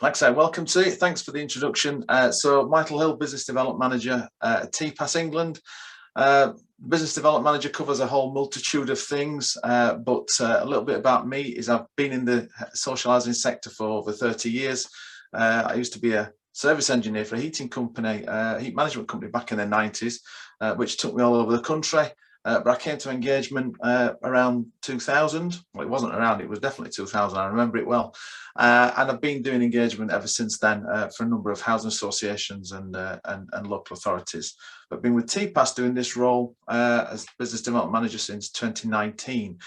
Like I said, welcome to it. Thanks for the introduction. So Michael Hill, Business Development Manager at TPASS England. Business Development Manager covers a whole multitude of things, but a little bit about me is I've been in the socialising sector for over 30 years. I used to be a service engineer for a heating company, heat management company back in the 90s, which took me all over the country. But I came to engagement around 2000. Well, it wasn't around, it was definitely 2000. I remember it well. And I've been doing engagement ever since then for a number of housing associations and local authorities. But been with TPASS doing this role as Business Development Manager since 2019.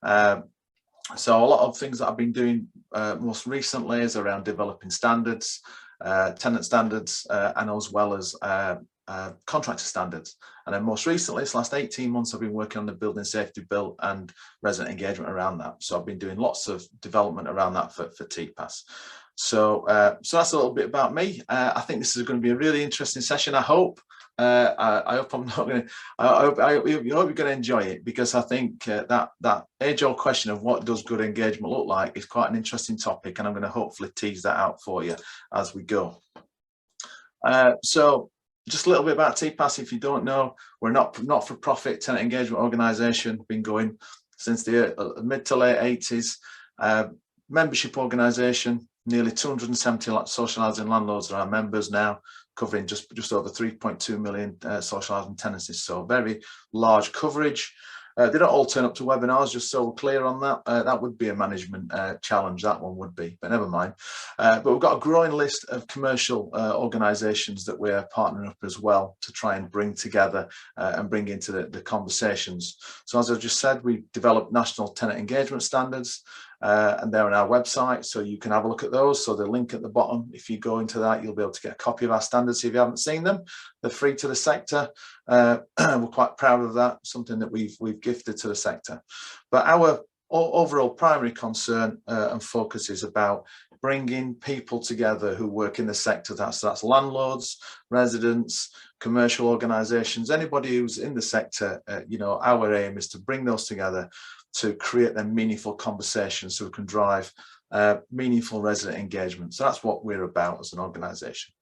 So a lot of things that I've been doing most recently is around developing standards, tenant standards, and as well as contractor standards. And then most recently, this last 18 months, I've been working on the building safety bill and resident engagement around that. So I've been doing lots of development around that for TPASS. So that's a little bit about me. I think this is going to be a really interesting session. I hope. I hope I'm not going to. I hope you're going to enjoy it, because I think that age-old question of what does good engagement look like is quite an interesting topic, and I'm going to hopefully tease that out for you as we go. So just a little bit about TPASS. If you don't know, we're not-for-profit tenant engagement organisation. Been going since the mid to late 80s. Membership organisation. Nearly 270 socialising landlords are our members now, covering just over 3.2 million social housing tenancies. So very large coverage. They don't all turn up to webinars, just so we're clear on that. That would be a management challenge, that one would be, but never mind. But we've got a growing list of commercial organisations that we're partnering up as well to try and bring together and bring into the conversations. So as I just said, we developed national tenant engagement standards, and they're on our website, so you can have a look at those. So the link at the bottom, if you go into that, you'll be able to get a copy of our standards if you haven't seen them. They're free to the sector. We're quite proud of that, something that we've gifted to the sector. But our overall primary concern and focus is about bringing people together who work in the sector. That's landlords, residents, commercial organisations, anybody who's in the sector. Our aim is to bring those together to create them meaningful conversations so we can drive meaningful resident engagement. So that's what we're about as an organisation.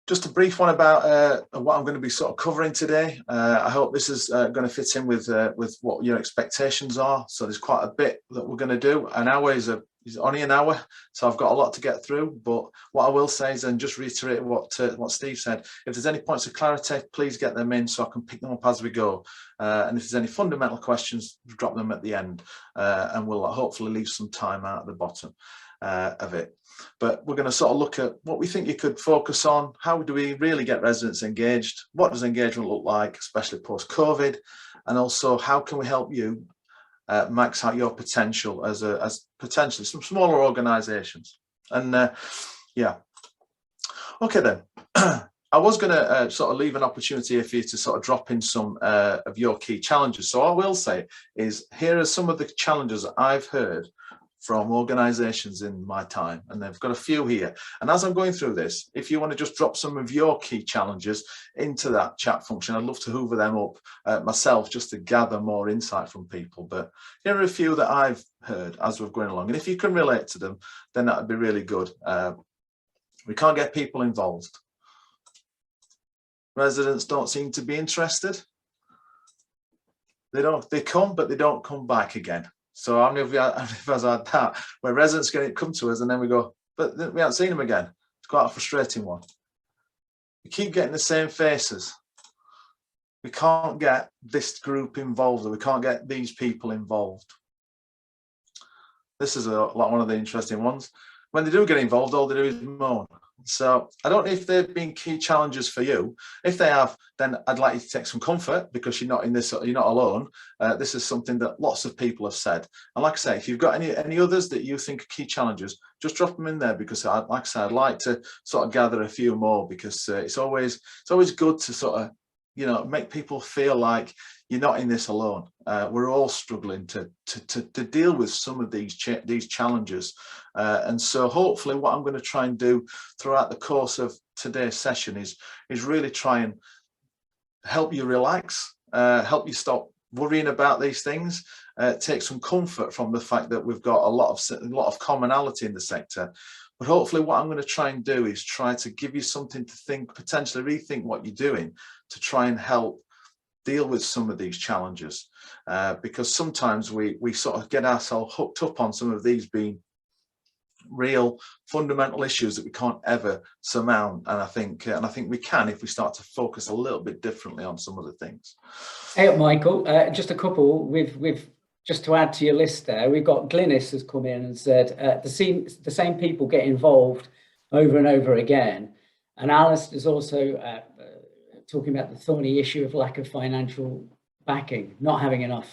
Just a brief one about what I'm going to be sort of covering today. I hope this is going to fit in with what your expectations are. So there's quite a bit that we're going to do. An hour is only an hour, so I've got a lot to get through. But what I will say is, and just reiterate what Steve said, if there's any points of clarity, please get them in so I can pick them up as we go. And if there's any fundamental questions, drop them at the end, and we'll hopefully leave some time out at the bottom of it. But we're going to sort of look at what we think you could focus on. How do we really get residents engaged? What does engagement look like, especially post-COVID? And also, how can we help you max out your potential as potentially some smaller organisations? And yeah, okay then. I was going to sort of leave an opportunity for you to sort of drop in some of your key challenges. So what I will say is, here are some of the challenges that I've heard from organisations in my time, and they've got a few here. And as I'm going through this, if you want to just drop some of your key challenges into that chat function, I'd love to hoover them up myself, just to gather more insight from people. But here are a few that I've heard as we're going along, and if you can relate to them, then that would be really good. We can't get people involved. Residents don't seem to be interested. They come, but they don't come back again. So how many of us had that, where residents come to us and then we go, but we haven't seen them again? It's quite a frustrating one. We keep getting the same faces. We can't get this group involved, or we can't get these people involved. This is one of the interesting ones. When they do get involved, all they do is moan. So I don't know if they've been key challenges for you. If they have, then I'd like you to take some comfort, because you're not in this, you're not alone. This is something that lots of people have said. And like I say, if you've got any others that you think are key challenges, just drop them in there, because like I say, I'd like to sort of gather a few more, because it's always good to sort of, make people feel like you're not in this alone. We're all struggling to deal with some of these challenges. And so hopefully what I'm going to try and do throughout the course of today's session is really try and help you relax, help you stop worrying about these things, take some comfort from the fact that we've got a lot of commonality in the sector. But hopefully what I'm going to try and do is try to give you something to think, potentially rethink what you're doing to try and help deal with some of these challenges, because sometimes we sort of get ourselves hooked up on some of these being real fundamental issues that we can't ever surmount, and I think we can if we start to focus a little bit differently on some of the things. Hey, Michael, just a couple with just to add to your list there. We've got Glynis has come in and said the same people get involved over and over again, and Alice is also talking about the thorny issue of lack of financial backing, not having enough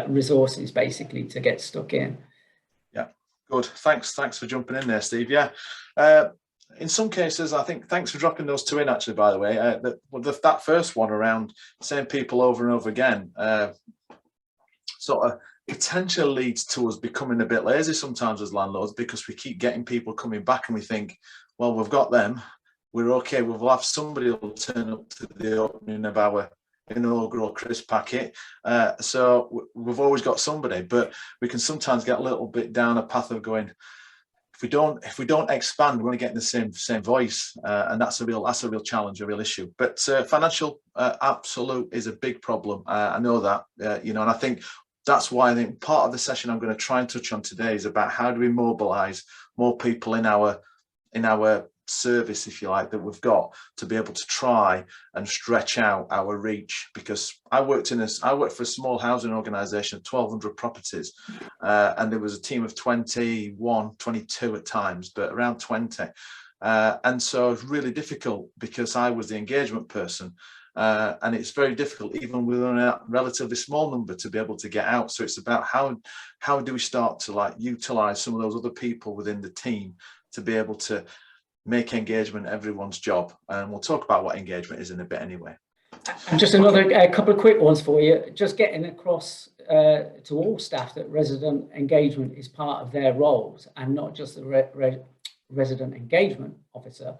resources basically to get stuck in. Yeah, good. Thanks for jumping in there, Steve. Yeah, in some cases, I think, thanks for dropping those two in, actually, by the way. That first one around same people over and over again sort of potentially leads to us becoming a bit lazy sometimes as landlords, because we keep getting people coming back and we think, well, we've got them, we're okay, we'll have somebody who'll turn up to the opening of our inaugural crisp packet, so we've always got somebody. But we can sometimes get a little bit down a path of going, if we don't expand, we're only getting the same voice, and that's a real challenge, a real issue. But financial absolute is a big problem. I know that, you know, and I think that's why I think part of the session I'm going to try and touch on today is about how do we mobilize more people in our service, if you like, that we've got to be able to try and stretch out our reach. Because I worked for a small housing organization of 1,200 properties, and there was a team of 21, 22 at times, but around 20, and so it's really difficult because I was the engagement person, and it's very difficult even with a relatively small number to be able to get out. So it's about how do we start to like utilize some of those other people within the team to be able to make engagement everyone's job, and we'll talk about what engagement is in a bit anyway. And just another couple of quick ones for you, just getting across to all staff that resident engagement is part of their roles and not just the resident engagement officer.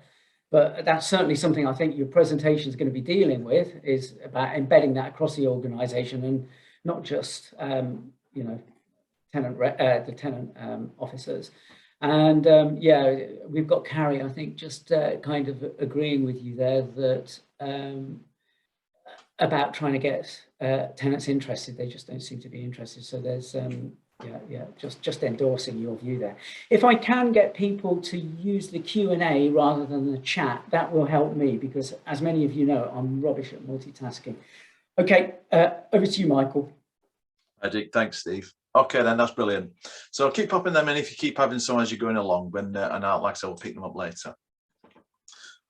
But that's certainly something I think your presentation is going to be dealing with, is about embedding that across the organisation, and not just you know, the tenant officers. And yeah, we've got Carrie, I think, just kind of agreeing with you there that about trying to get tenants interested. They just don't seem to be interested. So there's just endorsing your view there. If I can get people to use the Q&A rather than the chat, that will help me, because as many of you know, I'm rubbish at multitasking. Okay, over to you, Michael. Thanks, Steve. Okay, then, that's brilliant. So keep popping them in if you keep having some as you're going along, and I'll, like I said, we'll pick them up later.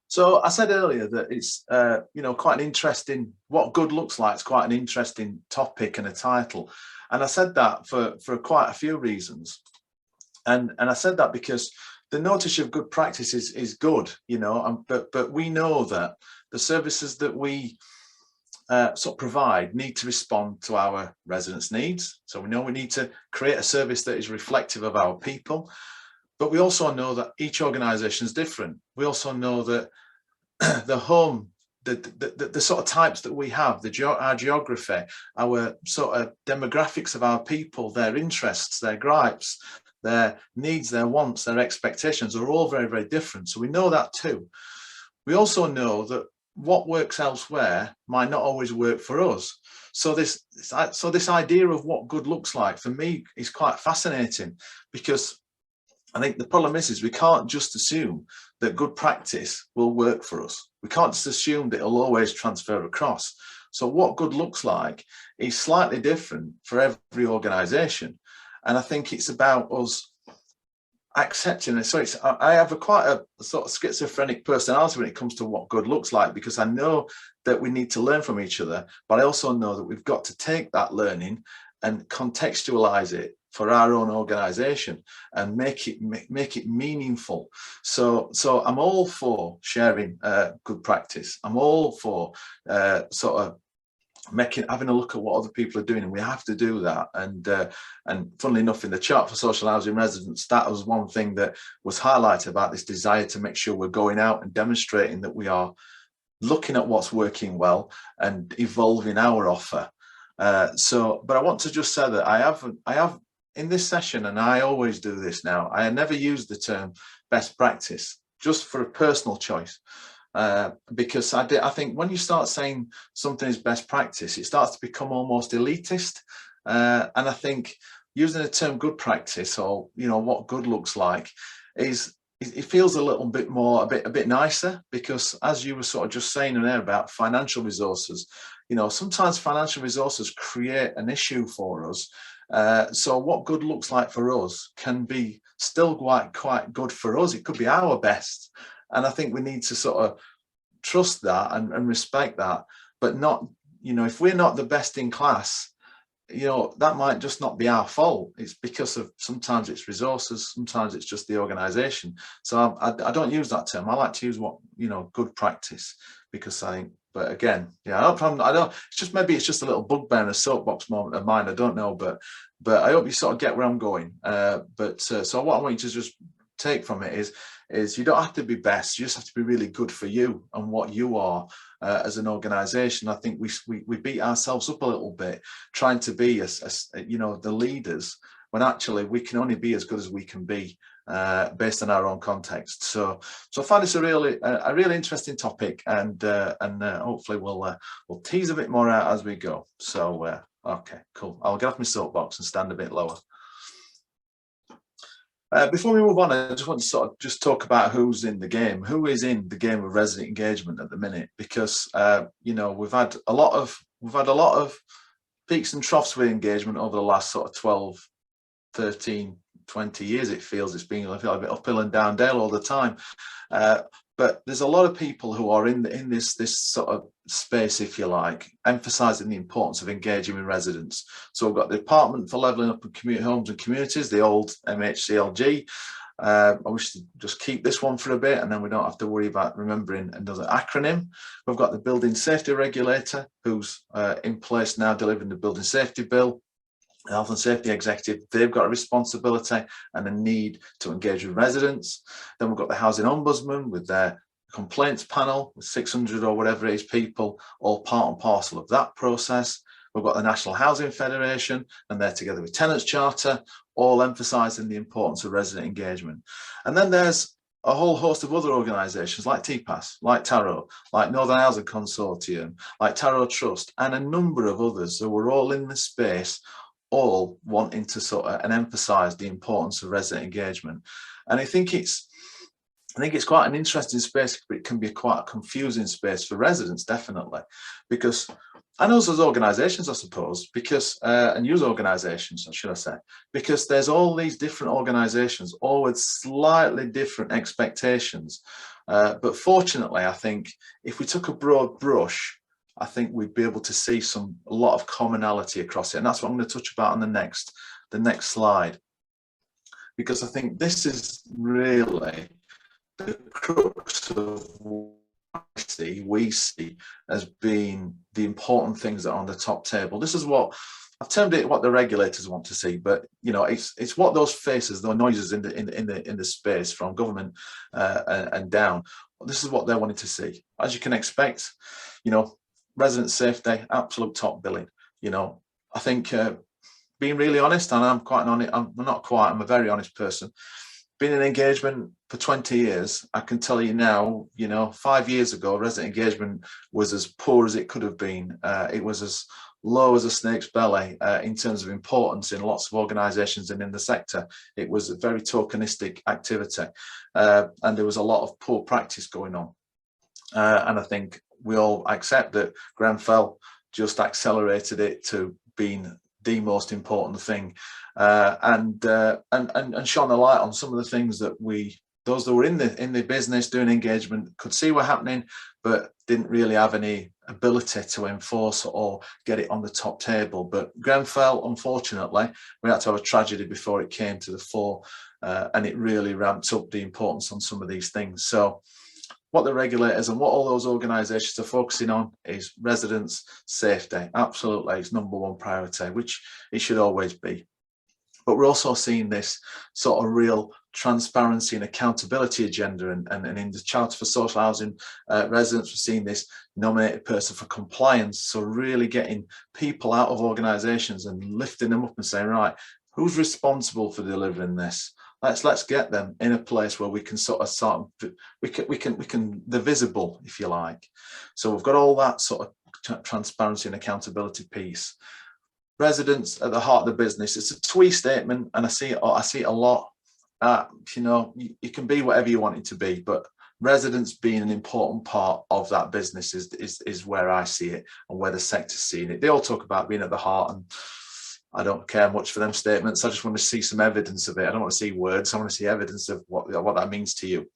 So I said earlier that it's you know, quite an interesting, what good looks like. It's quite an interesting topic and a title, and I said that for quite a few reasons, and I said that because the notice of good practice is good, you know, but we know that the services that we sort of provide need to respond to our residents' needs. So we know we need to create a service that is reflective of our people, but we also know that each organisation is different. We also know that the home, the sort of types that we have, our geography, our sort of demographics of our people, their interests, their gripes, their needs, their wants, their expectations are all very, very different. So we know that too. We also know that what works elsewhere might not always work for us. So this idea of what good looks like for me is quite fascinating, because I think the problem is we can't just assume that good practice will work for us. We can't just assume that it'll always transfer across. So what good looks like is slightly different for every organisation, and I think it's about us accepting it. So I have quite a sort of schizophrenic personality when it comes to what good looks like, because I know that we need to learn from each other, but I also know that we've got to take that learning and contextualize it for our own organisation and make it meaningful. So I'm all for sharing good practice. I'm all for sort of having a look at what other people are doing, and we have to do that. And funnily enough, in the chart for social housing residents, that was one thing that was highlighted about this desire to make sure we're going out and demonstrating that we are looking at what's working well and evolving our offer. But I want to just say that I have in this session, and I always do this now, I never use the term best practice, just for a personal choice. Because I think when you start saying something is best practice, it starts to become almost elitist. And I think using the term good practice, or what good looks like, it feels a little bit more, a bit nicer, because as you were sort of just saying there about financial resources, sometimes financial resources create an issue for us. So what good looks like for us can be still quite good for us. It could be our best. And I think we need to sort of trust that and respect that, but not, if we're not the best in class, that might just not be our fault. It's because of, sometimes it's resources, sometimes it's just the organization. So I don't use that term. I like to use good practice, because I think, but again, I don't, it's just a little bugbear and a soapbox moment of mine. I don't know, but I hope you sort of get where I'm going. So what I want you to just take from it is you don't have to be best. You just have to be really good for you and what you are as an organization. I think we beat ourselves up a little bit trying to be the leaders, when actually we can only be as good as we can be based on our own context. So I find this a really interesting topic, and hopefully we'll tease a bit more out as we go. So okay, cool. I'll get off my soapbox and stand a bit lower. Before we move on, I just want to sort of just talk about who's in the game, who is in the game of resident engagement at the minute, because we've had a lot of peaks and troughs with engagement over the last sort of 12, 13, 20 years. It feels it's been a bit uphill and down dale all the time. But there's a lot of people who are in this sort of space, if you like, emphasising the importance of engaging with residents. So we've got the Department for Levelling Up and Community Homes and Communities, the old MHCLG. I wish to just keep this one for a bit, and then we don't have to worry about remembering another acronym. We've got the Building Safety Regulator, who's in place now, delivering the Building Safety Bill. The Health and Safety Executive, they've got a responsibility and a need to engage with residents. Then we've got the Housing Ombudsman with their complaints panel with 600 or whatever it is people, all part and parcel of that process. We've got the National Housing Federation, and they're together with Tenants Charter, all emphasising the importance of resident engagement. And then there's a whole host of other organisations like TPASS, like Tarot, like Northern Housing Consortium, like Tarot Trust, and a number of others who are all in the space, all wanting to sort of and emphasise the importance of resident engagement. And I think it's quite an interesting space, but it can be quite a confusing space for residents, definitely, because, and us as organisations, I suppose, because and use organisations, should I say, because there's all these different organisations, all with slightly different expectations. But fortunately, I think if we took a broad brush, I think we'd be able to see a lot of commonality across it. And that's what I'm going to touch about on the next slide, because I think this is really the crux of what we see as being the important things that are on the top table. This is what I've termed it, what the regulators want to see, but it's what those faces, those noises in the space from government and down. This is what they're wanting to see. As you can expect, resident safety, absolute top billing. I think being really honest, and I'm a very honest person. Been in engagement for 20 years, I can tell you now, 5 years ago, resident engagement was as poor as it could have been. It was as low as a snake's belly in terms of importance in lots of organisations and in the sector. It was a very tokenistic activity, and there was a lot of poor practice going on. And I think we all accept that Grenfell just accelerated it to being the most important thing, and shone a light on some of the things that those that were in the business doing engagement could see were happening, but didn't really have any ability to enforce or get it on the top table. But Grenfell, unfortunately, we had to have a tragedy before it came to the fore, and it really ramped up the importance on some of these things. So what the regulators and what all those organisations are focusing on is residents' safety. Absolutely, it's number one priority, which it should always be. But we're also seeing this sort of real transparency and accountability agenda, and in the Charter for Social Housing Residents, we're seeing this nominated person for compliance. So really getting people out of organisations and lifting them up and saying, right, who's responsible for delivering this? Let's get them in a place where we can they're visible, if you like. So we've got all that sort of transparency and accountability piece. Residents at the heart of the business. It's a twee statement, and I see it a lot. You know, you can be whatever you want it to be, but residents being an important part of that business is where I see it, and where the sector's seeing it. They all talk about being at the heart, and I don't care much for them statements. I just want to see some evidence of it. I don't want to see words. I want to see evidence of what that means to you.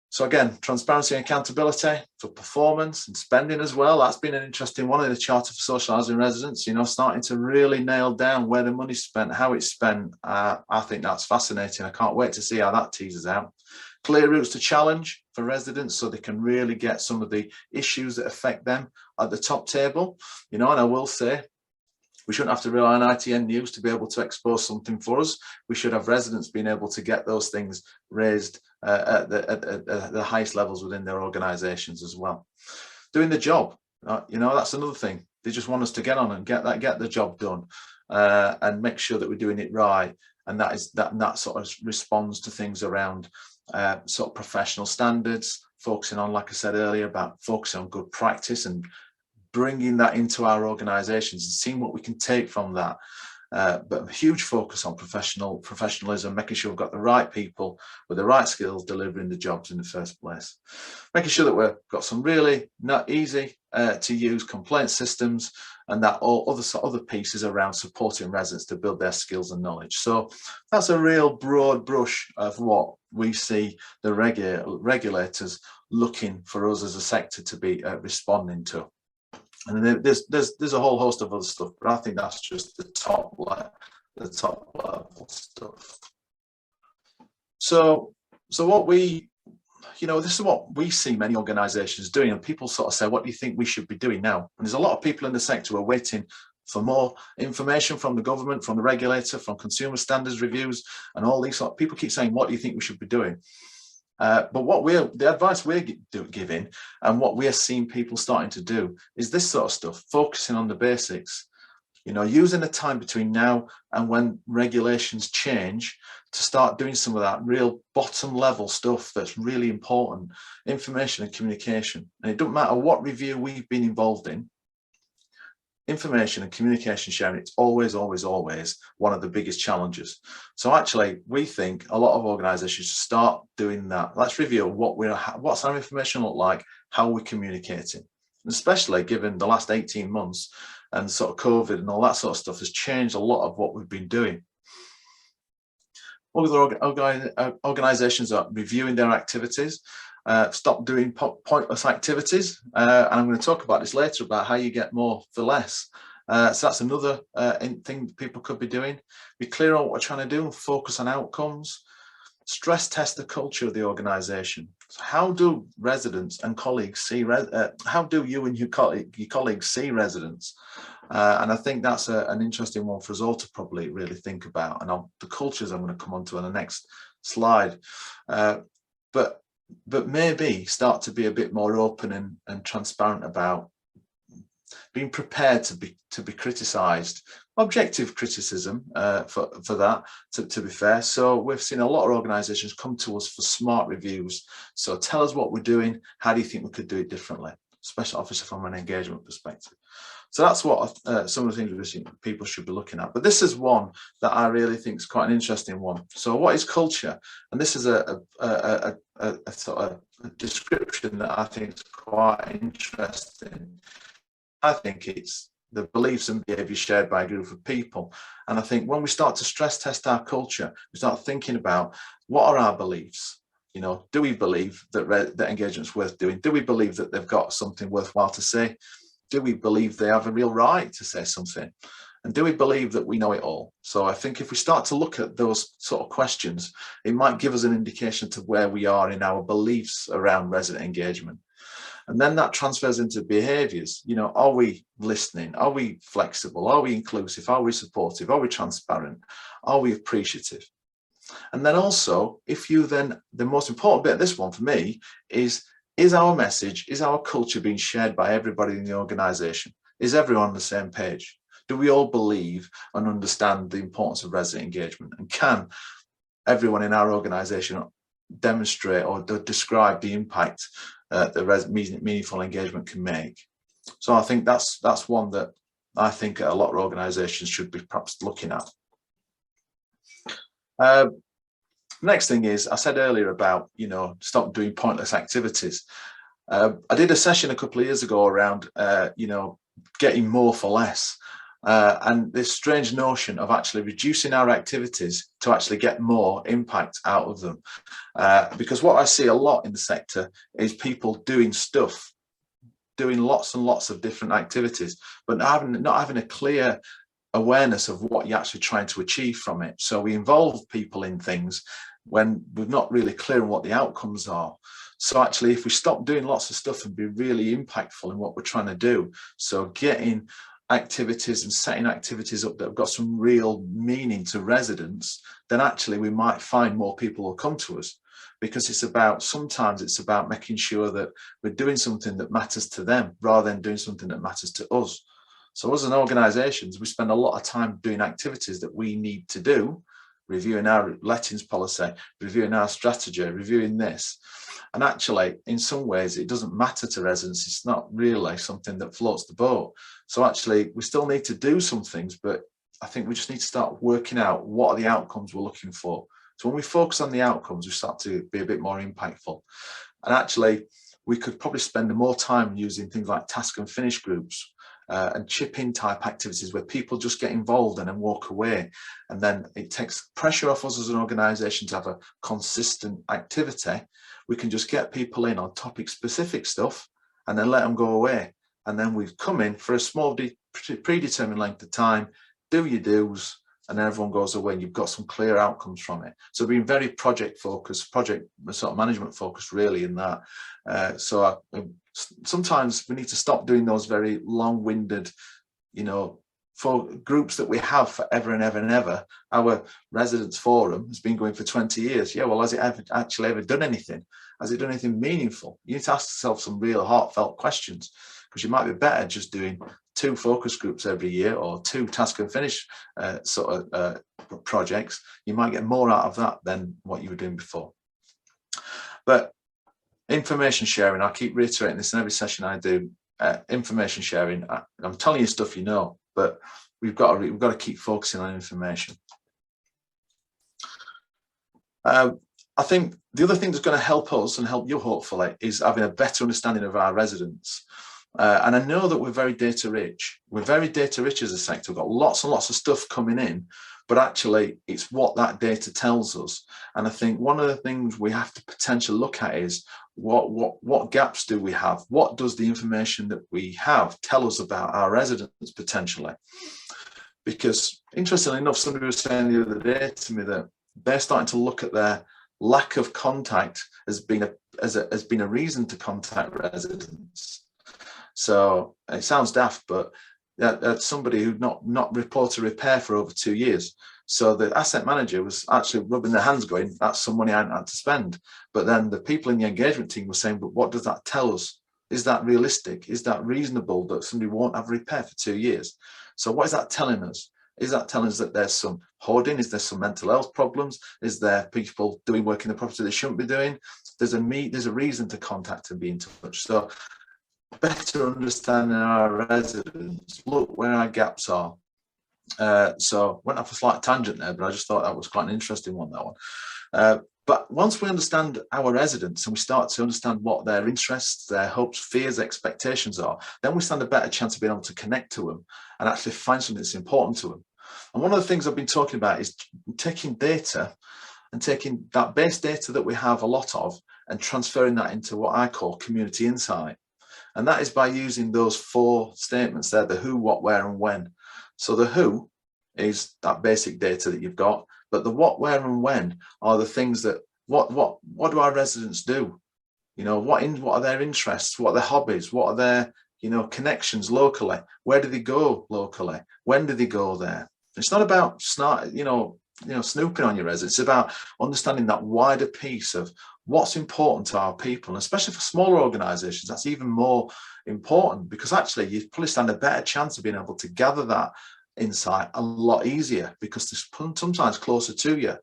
So again, transparency and accountability for performance and spending as well. That's been an interesting one in the Charter for Social Housing Residents, you know, starting to really nail down where the money's spent, how it's spent. I think that's fascinating. I can't wait to see how that teases out. Clear routes to challenge for residents so they can really get some of the issues that affect them at the top table, you know, and I will say, we shouldn't have to rely on ITN News to be able to expose something for us. We should have residents being able to get those things raised at the highest levels within their organisations as well. Doing the job, you know, that's another thing. They just want us to get on and get the job done, and make sure that we're doing it right. And that sort of responds to things around sort of professional standards, focusing on, like I said earlier, about focusing on good practice and bringing that into our organisations and seeing what we can take from that. But a huge focus on professionalism, making sure we've got the right people with the right skills delivering the jobs in the first place. Making sure that we've got some really not easy to use complaint systems, and that all other pieces around supporting residents to build their skills and knowledge. So that's a real broad brush of what we see the regulators looking for us as a sector to be responding to. And then there's a whole host of other stuff, but I think that's just the top level stuff. So what we, you know, this is what we see many organisations doing, and people sort of say, what do you think we should be doing now? And there's a lot of people in the sector who are waiting for more information from the government, from the regulator, from consumer standards reviews, and all these sort of people keep saying, what do you think we should be doing? But the advice we're giving, and what we're seeing people starting to do, is this sort of stuff, focusing on the basics, you know, using the time between now and when regulations change to start doing some of that real bottom level stuff that's really important, information and communication. And it doesn't matter what review we've been involved in, information and communication sharing, it's always one of the biggest challenges. So actually, we think a lot of organisations should start doing that. Let's review what's our information look like, how we're communicating, and especially given the last 18 months and sort of COVID and all that sort of stuff has changed a lot of what we've been doing. Other organisations are reviewing their activities. Stop doing pointless activities, and I'm going to talk about this later about how you get more for less. So that's another thing people could be doing. Be clear on what we're trying to do and focus on outcomes. Stress test the culture of the organisation. So how do residents and colleagues see? How do you and your colleagues see residents? And I think that's an interesting one for us all to probably really think about. And the cultures I'm going to come on to on the next slide. But maybe start to be a bit more open and transparent about being prepared to be criticised, objective criticism for that, to be fair. So we've seen a lot of organisations come to us for smart reviews. So tell us what we're doing. How do you think we could do it differently? Special officer from an engagement perspective. So that's what some of the things we think people should be looking at. But this is one that I really think is quite an interesting one. So what is culture? And this is a sort of a description that I think is quite interesting. I think it's the beliefs and behaviours shared by a group of people. And I think when we start to stress test our culture, we start thinking about what are our beliefs? You know, do we believe that engagement's worth doing? Do we believe that they've got something worthwhile to say? Do we believe they have a real right to say something? And do we believe that we know it all? So I think if we start to look at those sort of questions, it might give us an indication to where we are in our beliefs around resident engagement. And then that transfers into behaviors. You know, are we listening? Are we flexible? Are we inclusive? Are we supportive? Are we transparent? Are we appreciative? And then also, if you then, the most important bit of this one for me is our message, is our culture being shared by everybody in the organization? Is everyone on the same page? Do we all believe and understand the importance of resident engagement? And can everyone in our organization demonstrate or describe the impact that meaningful engagement can make? So I think that's one that I think a lot of organizations should be perhaps looking at. Next thing is, I said earlier about, you know, stop doing pointless activities. I did a session a couple of years ago around, you know, getting more for less. And this strange notion of actually reducing our activities to actually get more impact out of them. Because what I see a lot in the sector is people doing stuff, doing lots and lots of different activities, but not having a clear awareness of what you're actually trying to achieve from it. So we involve people in things when we're not really clear on what the outcomes are. So actually, if we stop doing lots of stuff and be really impactful in what we're trying to do, so getting activities and setting activities up that have got some real meaning to residents, then actually we might find more people will come to us, because sometimes it's about making sure that we're doing something that matters to them rather than doing something that matters to us. So as an organisations, we spend a lot of time doing activities that we need to do, reviewing our lettings policy, reviewing our strategy, reviewing this. And actually, in some ways, it doesn't matter to residents. It's not really something that floats the boat. So actually, we still need to do some things, but I think we just need to start working out what are the outcomes we're looking for. So when we focus on the outcomes, we start to be a bit more impactful. And actually, we could probably spend more time using things like task and finish groups, and chip-in type activities where people just get involved and then walk away. And then it takes pressure off us as an organisation to have a consistent activity. We can just get people in on topic-specific stuff and then let them go away. And then we've come in for a small predetermined length of time, do your dues, and then everyone goes away and you've got some clear outcomes from it. So being very project focused, project sort of management focused really in that. Sometimes we need to stop doing those very long-winded, you know, for groups that we have forever and ever and ever. Our residents forum has been going for 20 years. Yeah, well, has it actually ever done anything? Has it done anything meaningful? You need to ask yourself some real heartfelt questions, because you might be better just doing 2 focus groups every year or 2 task and finish projects. You might get more out of that than what you were doing before. But information sharing, I keep reiterating this in every session I do. Information sharing, I'm telling you stuff you know, but we've got to keep focusing on information. I think the other thing that's going to help us and help you hopefully is having a better understanding of our residents. And I know that we're very data rich. We're very data rich as a sector. We've got lots and lots of stuff coming in, but actually it's what that data tells us. And I think one of the things we have to potentially look at is what gaps do we have? What does the information that we have tell us about our residents potentially? Because interestingly enough, somebody was saying the other day to me that they're starting to look at their lack of contact as being a reason to contact residents. So it sounds daft, but that's somebody who'd not reported a repair for over 2 years. So the asset manager was actually rubbing their hands going, that's some money I hadn't had to spend. But then the people in the engagement team were saying, but what does that tell us? Is that realistic? Is that reasonable that somebody won't have a repair for 2 years? So what is that telling us? Is that telling us that there's some hoarding? Is there some mental health problems? Is there people doing work in the property they shouldn't be doing? There's a reason to contact and be in touch. So better understanding our residents, look where our gaps are. So went off a slight tangent there, but I just thought that was quite an interesting one, that one. But once we understand our residents and we start to understand what their interests, their hopes, fears, expectations are, then we stand a better chance of being able to connect to them and actually find something that's important to them. And one of the things I've been talking about is taking data and taking that base data that we have a lot of and transferring that into what I call community insight. And that is by using those 4 statements there, the who, what, where, and when. So the who is that basic data that you've got, but the what, where, and when are the things that, what do our residents do? You know, what are their interests? What are their hobbies? What are their, you know, connections locally? Where do they go locally? When do they go there? It's not about snooping on your residents. It's about understanding that wider piece of what's important to our people, and especially for smaller organisations. That's even more important, because actually you probably stand a better chance of being able to gather that insight a lot easier, because they're sometimes closer to you.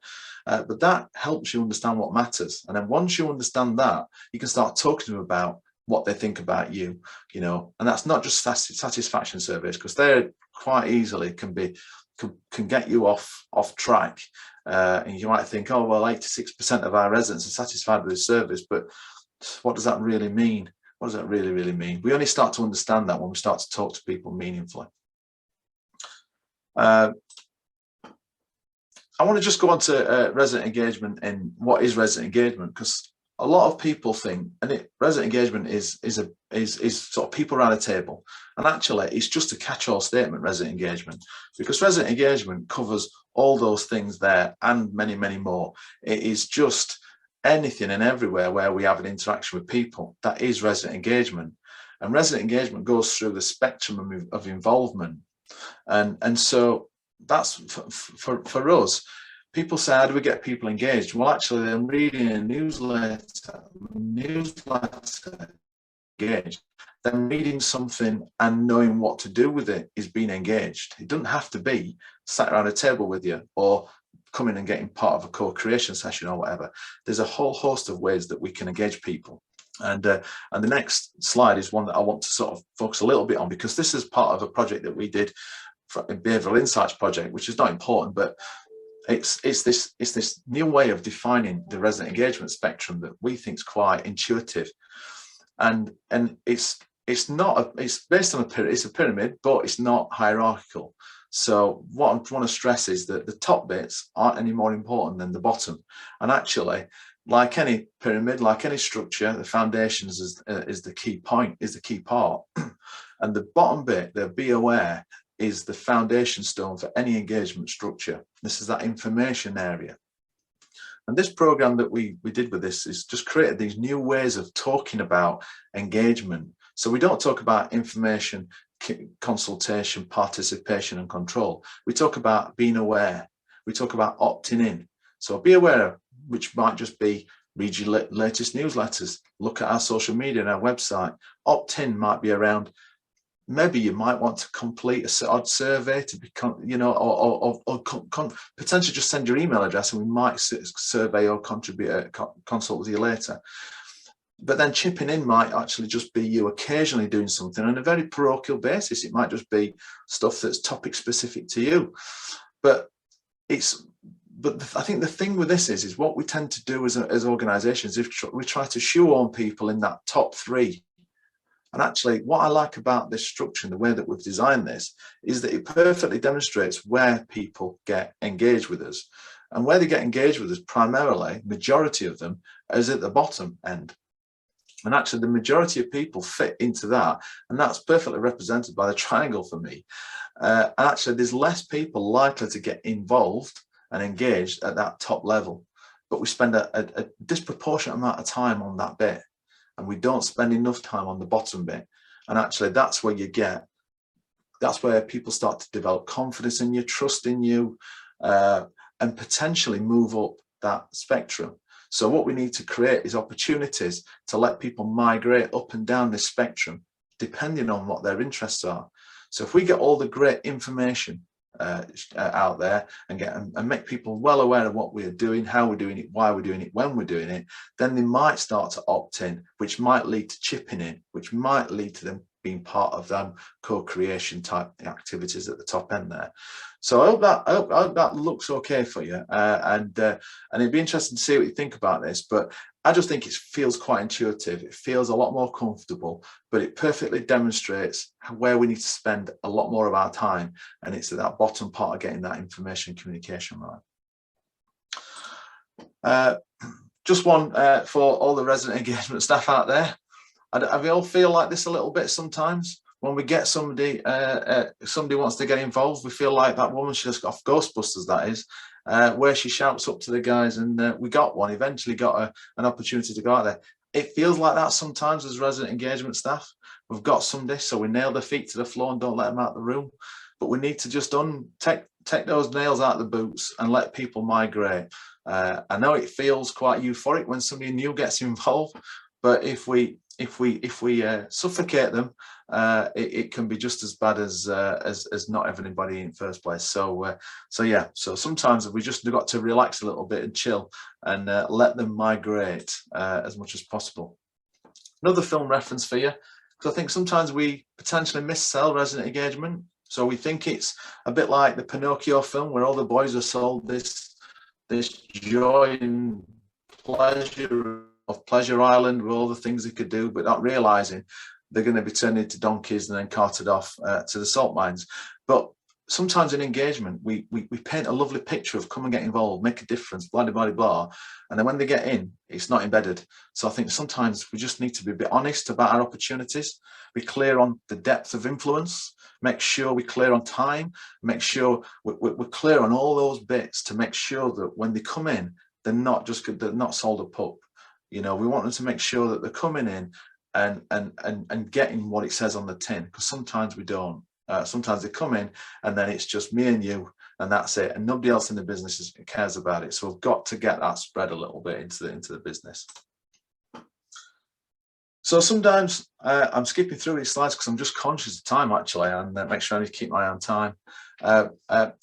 But that helps you understand what matters. And then once you understand that, you can start talking to them about what they think about you, you know, and that's not just satisfaction surveys, because they quite easily can get you off track. And you might think, oh, well, 86% of our residents are satisfied with the service, but what does that really mean? What does that really mean? We only start to understand that when we start to talk to people meaningfully. I want to just go on to resident engagement and what is resident engagement, because a lot of people think, and resident engagement is sort of people around a table, and actually it's just a catch-all statement, resident engagement, because resident engagement covers all those things there and many more. It is just anything and everywhere where we have an interaction with people. That is resident engagement, and resident engagement goes through the spectrum of involvement, and so that's for us. People say, how do we get people engaged? Well, actually, they're reading a newsletter engaged. Then reading something and knowing what to do with it is being engaged. It doesn't have to be sat around a table with you or coming and getting part of a co-creation session or whatever. There's a whole host of ways that we can engage people. And the next slide is one that I want to sort of focus a little bit on, because this is part of a project that we did, a behavioural insights project, which is not important, but it's this new way of defining the resident engagement spectrum that we think is quite intuitive, and it's based on it's a pyramid, but it's not hierarchical. So what I want to stress is that the top bits aren't any more important than the bottom, and actually, like any pyramid, like any structure, the foundations is the key point, is the key part, and the bottom bit, the be aware, is the foundation stone for any engagement structure. This is that information area. And this program that we did with this is just created these new ways of talking about engagement. So we don't talk about information, consultation, participation and control. We talk about being aware. We talk about opting in. So be aware, which might just be read your latest newsletters, look at our social media and our website. Opt-in might be around, maybe you might want to complete a odd survey to become, you know, or potentially just send your email address and we might survey or contribute, consult with you later. But then chipping in might actually just be you occasionally doing something on a very parochial basis. It might just be stuff that's topic specific to you. But I think the thing with this is what we tend to do as organisations, if we try to shoehorn people in that top three. And actually, what I like about this structure and the way that we've designed this is that it perfectly demonstrates where people get engaged with us. And where they get engaged with us, primarily, majority of them, is at the bottom end. And actually, the majority of people fit into that. And that's perfectly represented by the triangle for me. And actually, there's less people likely to get involved and engaged at that top level. But we spend a disproportionate amount of time on that bit. And we don't spend enough time on the bottom bit. And actually, that's where that's where people start to develop confidence in you, trust in you, and potentially move up that spectrum. So what we need to create is opportunities to let people migrate up and down this spectrum, depending on what their interests are. So if we get all the great information out there and make people well aware of what we're doing, how we're doing it, why we're doing it, when we're doing it, then they might start to opt in, which might lead to chipping in, which might lead to them being part of them co-creation type activities at the top end there. So I hope that looks okay for you, and it'd be interesting to see what you think about this. But I just think it feels quite intuitive. It feels a lot more comfortable, but it perfectly demonstrates where we need to spend a lot more of our time, and it's at that bottom part of getting that information communication right. Just one for all the resident engagement staff out there. Have you all feel like this a little bit sometimes? When we get somebody wants to get involved, we feel like that woman she just got off Ghostbusters, that is, where she shouts up to the guys, and we got one, eventually got an opportunity to go out there. It feels like that sometimes as resident engagement staff. We've got somebody, so we nail their feet to the floor and don't let them out of the room. But we need to just take those nails out of the boots and let people migrate. I know it feels quite euphoric when somebody new gets involved, but if we suffocate them, it can be just as bad as not having anybody in the first place. So sometimes we just got to relax a little bit and chill and let them migrate as much as possible. Another film reference for you, because I think sometimes we potentially missell resident engagement. So we think it's a bit like the Pinocchio film where all the boys are sold this joy and pleasure of Pleasure Island with all the things they could do, but not realizing they're going to be turned into donkeys and then carted off to the salt mines. But sometimes in engagement, we paint a lovely picture of come and get involved, make a difference, blah, blah, blah, blah. And then when they get in, it's not embedded. So I think sometimes we just need to be a bit honest about our opportunities, be clear on the depth of influence, make sure we're clear on time, make sure we're clear on all those bits to make sure that when they come in, they're not sold a pup. You know, we want them to make sure that they're coming in and getting what it says on the tin, because sometimes we don't. Sometimes they come in and then it's just me and you and that's it, and nobody else in the business cares about it. So we've got to get that spread a little bit into the business. So sometimes I'm skipping through these slides because I'm just conscious of time actually, and make sure I need to keep my eye on time.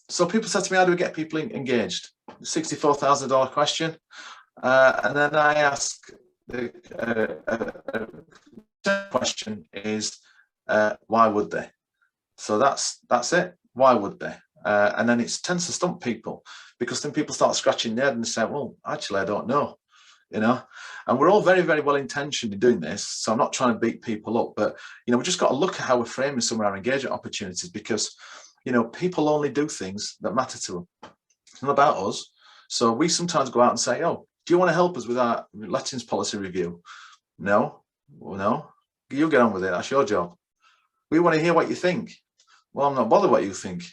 So people said to me, how do we get people engaged? $64,000 question. And then I ask the question is, why would they? So that's it. Why would they? And then it tends to stump people, because then people start scratching their head and say, well, actually, I don't know, you know. And we're all very, very well intentioned in doing this. So I'm not trying to beat people up, but, you know, we just got to look at how we're framing some of our engagement opportunities, because, you know, people only do things that matter to them. It's not about us. So we sometimes go out and say, oh, do you want to help us with our lettings policy review? No, well, no, you get on with it. That's your job. We want to hear what you think. Well, I'm not bothered what you think.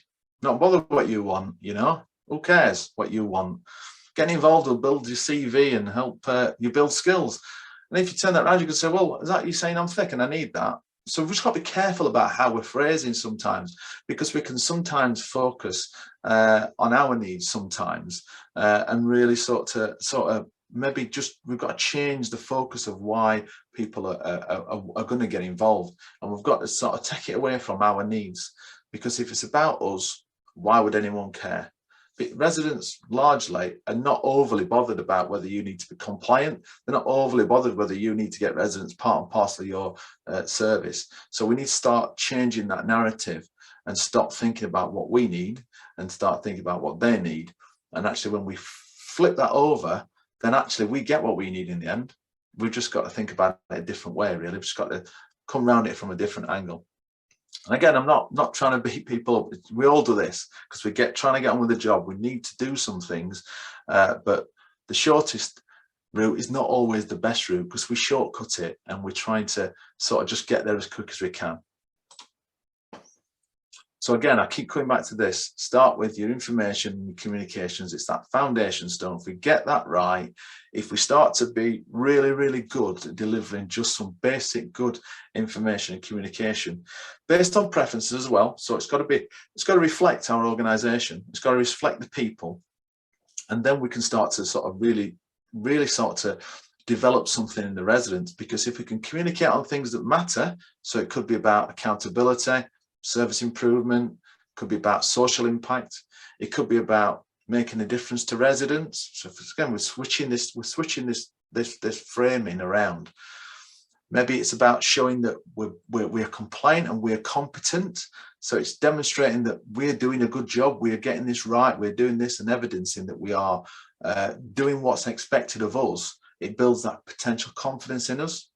Not bothered what you want, you know. Who cares what you want? Getting involved will build your CV and help you build skills. And if you turn that around, you can say, well, is that you saying I'm thick and I need that? So we've just got to be careful about how we're phrasing sometimes, because we can sometimes focus on our needs sometimes and really sort of maybe just we've got to change the focus of why people are going to get involved, and we've got to sort of take it away from our needs, because if it's about us, why would anyone care? But residents largely are not overly bothered about whether you need to be compliant. They're not overly bothered whether you need to get residents part and parcel of your service. So we need to start changing that narrative and stop thinking about what we need and start thinking about what they need. And actually, when we flip that over, then actually we get what we need in the end. We've just got to think about it a different way, really. We've just got to come around it from a different angle. And again, I'm not trying to beat people up. We all do this because trying to get on with the job. We need to do some things, but the shortest route is not always the best route, because we shortcut it and we're trying to sort of just get there as quick as we can. So again, I keep coming back to this. Start with your information and communications. It's that foundation stone. If we get that right, if we start to be really, really good at delivering just some basic good information and communication based on preferences as well. So it's got to reflect our organization. It's got to reflect the people. And then we can start to sort of really, really start to develop something in the residents, because if we can communicate on things that matter, so it could be about accountability, service improvement, could be about social impact, it could be about making a difference to residents. So again, we're switching this framing around. Maybe it's about showing that we're compliant and we're competent. So it's demonstrating that we're doing a good job, we're getting this right, we're doing this, and evidencing that we are doing what's expected of us. It builds that potential confidence in us.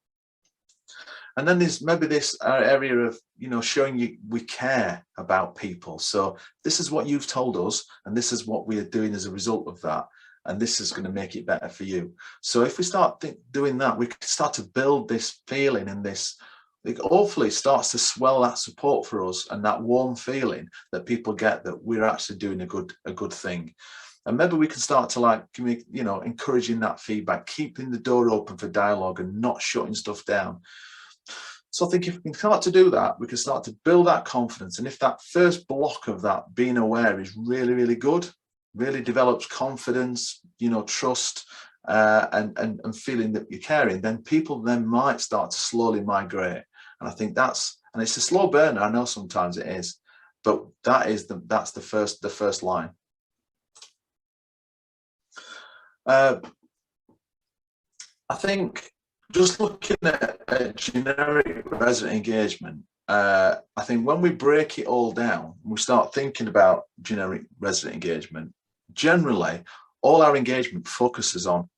And then there's maybe this area of, you know, showing we care about people. So this is what you've told us, and this is what we are doing as a result of that. And this is going to make it better for you. So if we start doing that, we can start to build this feeling, and this, it hopefully starts to swell that support for us and that warm feeling that people get that we're actually doing a good thing. And maybe we can start to like, you know, encouraging that feedback, keeping the door open for dialogue and not shutting stuff down. So I think if we can start to do that, we can start to build that confidence. And if that first block of that being aware is really, really good, really develops confidence, you know, trust, and feeling that you're caring, then people then might start to slowly migrate. And I think and it's a slow burner. I know sometimes it is, but that's the first line. I think just looking at generic resident engagement, I think when we break it all down, we start thinking about generic resident engagement, generally, all our engagement focuses on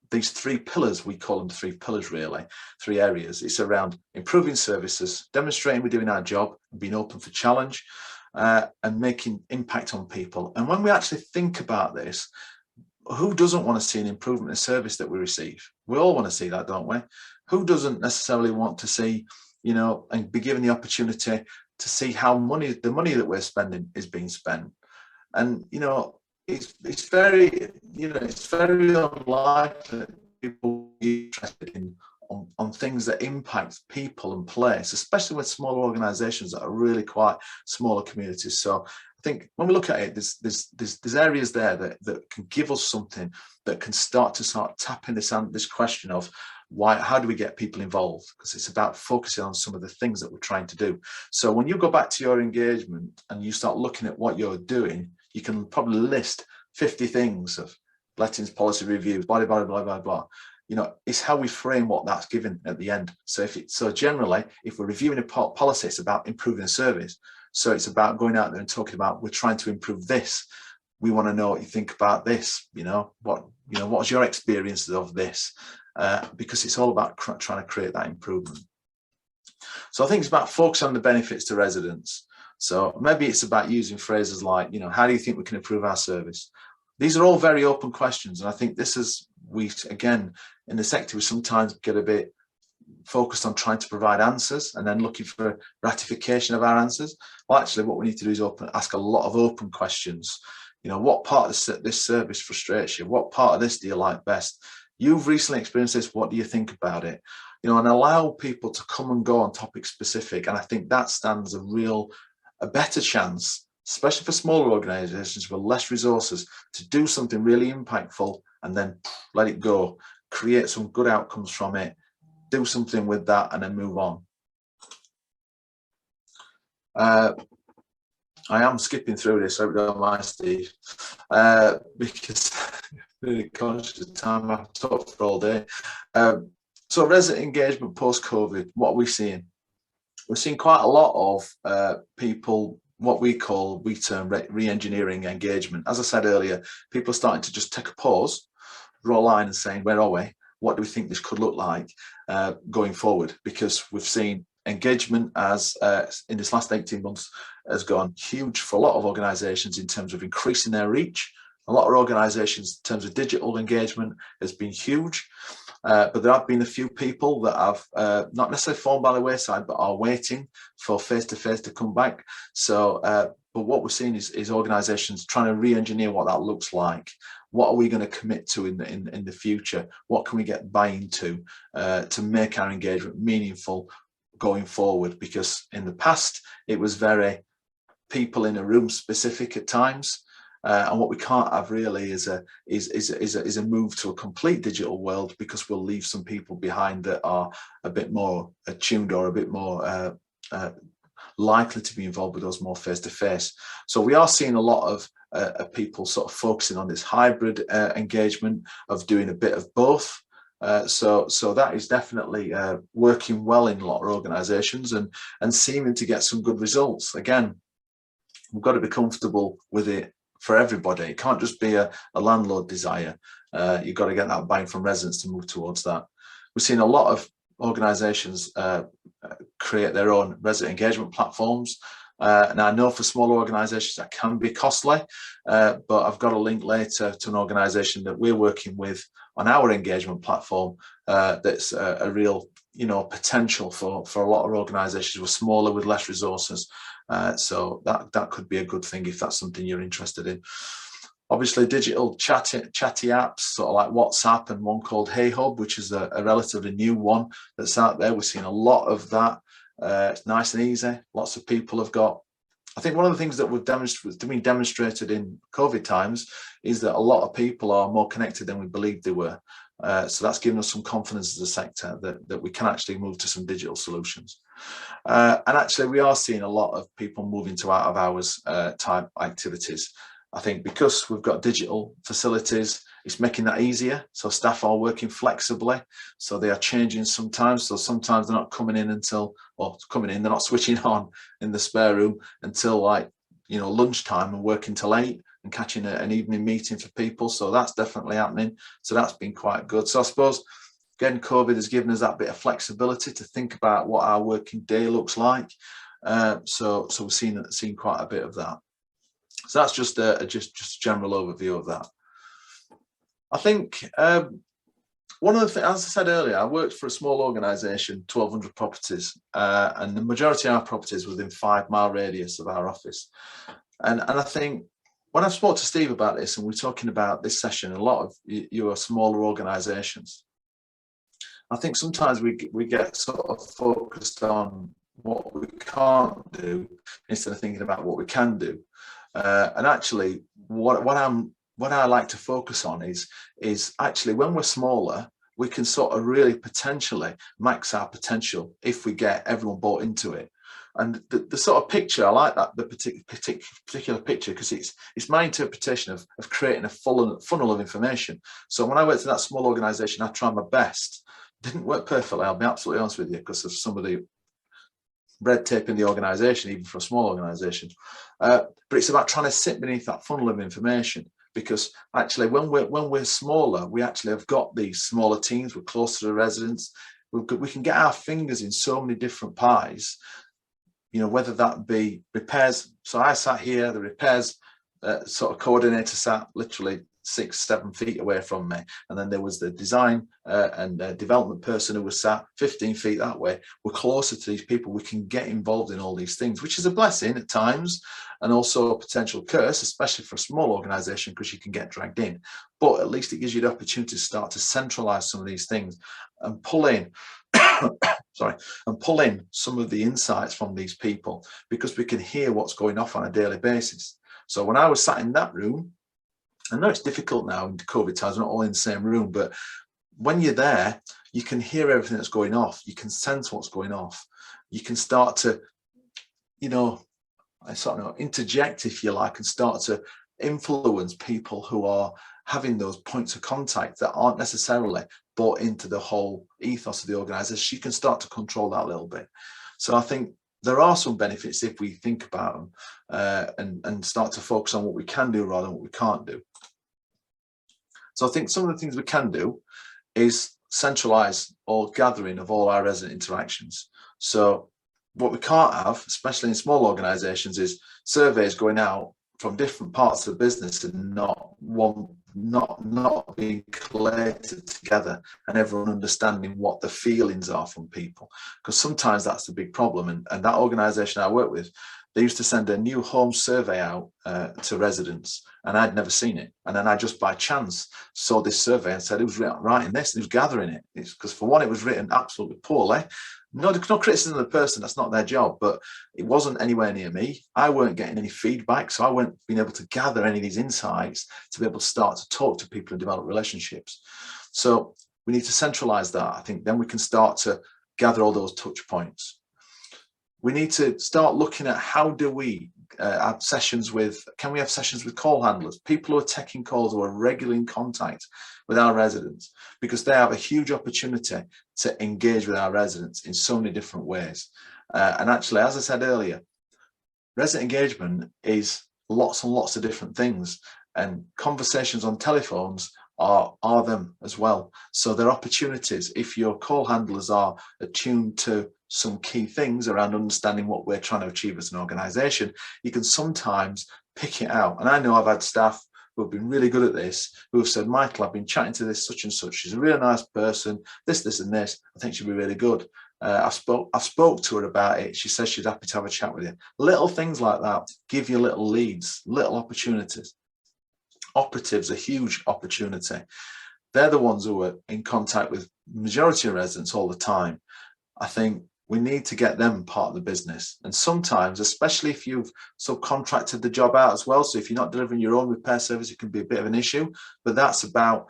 these three pillars. We call them three pillars, really, three areas. It's around improving services, demonstrating we're doing our job, being open for challenge, and making impact on people. And when we actually think about this, who doesn't want to see an improvement in service that we receive? We all want to see that, don't we? Who doesn't necessarily want to see, you know, and be given the opportunity to see how the money that we're spending is being spent? And, you know, it's very, you know, it's very unlikely that people are interested in on things that impact people and place, especially with smaller organizations that are really quite smaller communities. So I think when we look at it, there's areas there that can give us something that can start tapping this question of how do we get people involved? Because it's about focusing on some of the things that we're trying to do. So when you go back to your engagement and you start looking at what you're doing, you can probably list 50 things of lettings policy reviews, blah, blah, blah, blah, blah. You know, it's how we frame what that's given at the end. So generally, if we're reviewing a policy, it's about improving the service. So it's about going out there and talking about, we're trying to improve this. We want to know what you think about this. What's your experience of this? Because it's all about trying to create that improvement. So I think it's about focusing on the benefits to residents. So maybe it's about using phrases like, you know, how do you think we can improve our service? These are all very open questions. And I think again, in the sector, we sometimes get a bit focused on trying to provide answers and then looking for ratification of our answers. Well, actually, what we need to do is ask a lot of open questions. You know, what part of this service frustrates you? What part of this do you like best? You've recently experienced this. What do you think about it? You know, and allow people to come and go on topic specific. And I think that stands a better chance, especially for smaller organizations with less resources, to do something really impactful and then let it go, create some good outcomes from it, do something with that, and then move on. I am skipping through this, I hope you don't mind, Steve, because I'm really conscious of time. I've talked for all day. So resident engagement post-COVID, what are we seeing? We're seeing quite a lot of people, what we term re-engineering engagement. As I said earlier, people are starting to just take a pause, draw a line and saying, where are we? What do we think this could look like going forward? Because we've seen engagement as in this last 18 months has gone huge for a lot of organizations in terms of increasing their reach. A lot of organizations in terms of digital engagement has been huge. But there have been a few people that have not necessarily fallen by the wayside, but are waiting for face-to-face to come back. So, but what we're seeing is organizations trying to re-engineer what that looks like. What are we going to commit to in the future? What can we get buy-in to make our engagement meaningful going forward? Because in the past, it was very people in a room specific at times. And what we can't have really is a move to a complete digital world, because we'll leave some people behind that are a bit more attuned or a bit more likely to be involved with us more face to face. So we are seeing a lot of people sort of focusing on this hybrid engagement of doing a bit of both. So that is definitely working well in a lot of organizations and seeming to get some good results. Again, we've got to be comfortable with it for everybody. It can't just be a landlord desire. You've got to get that buy-in from residents to move towards that. We've seen a lot of organizations create their own resident engagement platforms. And I know for smaller organizations that can be costly, but I've got a link later to an organization that we're working with on our engagement platform that's a real, potential for a lot of organizations who are smaller with less resources. So that could be a good thing if that's something you're interested in. Obviously, digital chatty apps, sort of like WhatsApp, and one called Hey Hub, which is a relatively new one that's out there. We're seeing a lot of that. It's nice and easy. Lots of people have got. I think one of the things that we've been demonstrated in COVID times is that a lot of people are more connected than we believed they were. So that's given us some confidence as a sector that we can actually move to some digital solutions. And actually, we are seeing a lot of people moving to out of hours type activities. I think because we've got digital facilities, it's making that easier. So staff are working flexibly. So they are changing sometimes. So sometimes they're not coming in until, or coming in, they're not switching on in the spare room until like, lunchtime, and working till 8 and catching an evening meeting for people. So that's definitely happening. So that's been quite good. So I suppose, again, COVID has given us that bit of flexibility to think about what our working day looks like. So we've seen quite a bit of that. So that's just a general overview of that. I think one of the things, as I said earlier, I worked for a small organisation, 1,200 properties, and the majority of our properties within 5-mile radius of our office. And I think when I spoke to Steve about this, and we're talking about this session, a lot of you are smaller organisations. I think sometimes we get sort of focused on what we can't do instead of thinking about what we can do. And actually, what I like to focus on is actually when we're smaller, we can sort of really potentially max our potential if we get everyone bought into it. And the sort of picture, I like that, the particular picture, because it's my interpretation of creating a funnel of information. So when I worked in that small organisation, I tried my best. Didn't work perfectly, I'll be absolutely honest with you, because of some of the red tape in the organisation, even for a small organisation. But it's about trying to sit beneath that funnel of information, because actually when we're smaller, we actually have got these smaller teams, we're close to the residents, we can get our fingers in so many different pies, whether that be repairs. So I sat here, the repairs sort of coordinator sat literally 6-7 feet away from me, and then there was the design and development person who was sat 15 feet that way. We're closer to these people, we can get involved in all these things, which is a blessing at times and also a potential curse, especially for a small organization, because you can get dragged in. But at least it gives you the opportunity to start to centralize some of these things and pull in pull in some of the insights from these people, because we can hear what's going off on a daily basis. So when I was sat in that room, I know it's difficult now in COVID times, we're not all in the same room, but when you're there, you can hear everything that's going off. You can sense what's going off. You can start to, interject, if you like, and start to influence people who are having those points of contact that aren't necessarily bought into the whole ethos of the organisation. You can start to control that a little bit. So I think there are some benefits if we think about them and start to focus on what we can do rather than what we can't do. So I think some of the things we can do is centralize all gathering of all our resident interactions. So what we can't have, especially in small organizations, is surveys going out from different parts of the business and not being collated together and everyone understanding what the feelings are from people, because sometimes that's the big problem. And that organization I work with, they used to send a new home survey out to residents, and I'd never seen it. And then I just by chance saw this survey and said, who's writing this? And who's gathering it? It's because, for one, it was written absolutely poorly. No criticism of the person, that's not their job, but it wasn't anywhere near me. I weren't getting any feedback, so I weren't being able to gather any of these insights to be able to start to talk to people and develop relationships. So we need to centralize that. I think then we can start to gather all those touch points. We need to start looking at how do we have sessions with, can we have sessions with call handlers, people who are taking calls, who are regularly in contact with our residents, because they have a huge opportunity to engage with our residents in so many different ways. And actually, as I said earlier, resident engagement is lots and lots of different things, and conversations on telephones are them as well. So there are opportunities, if your call handlers are attuned to some key things around understanding what we're trying to achieve as an organisation, you can sometimes pick it out. And I know I've had staff who have been really good at this, who have said, Michael, I've been chatting to this such and such, she's a really nice person, this and this, I think she'll be really good. I spoke to her about it, she says she's happy to have a chat with you. Little things like that give you little leads, little opportunities. operatives a huge opportunity. They're the ones who are in contact with majority of residents all the time. I think we need to get them part of the business. And sometimes, especially if you've subcontracted the job out as well, so if you're not delivering your own repair service, it can be a bit of an issue. But that's about,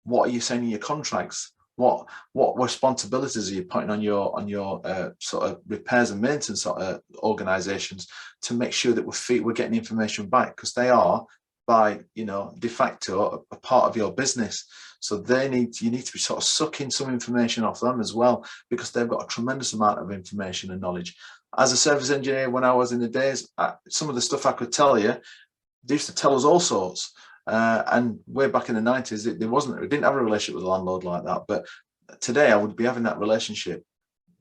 what are you saying in your contracts? What responsibilities are you putting on your sort of repairs and maintenance sort of organisations to make sure that we're getting information back, because they are, by de facto, a part of your business. So you need to be sort of sucking some information off them as well, because they've got a tremendous amount of information and knowledge. As a service engineer, when I was in the days, some of the stuff I could tell you, they used to tell us all sorts. And way back in the 90s, we didn't have a relationship with a landlord like that. But today I would be having that relationship.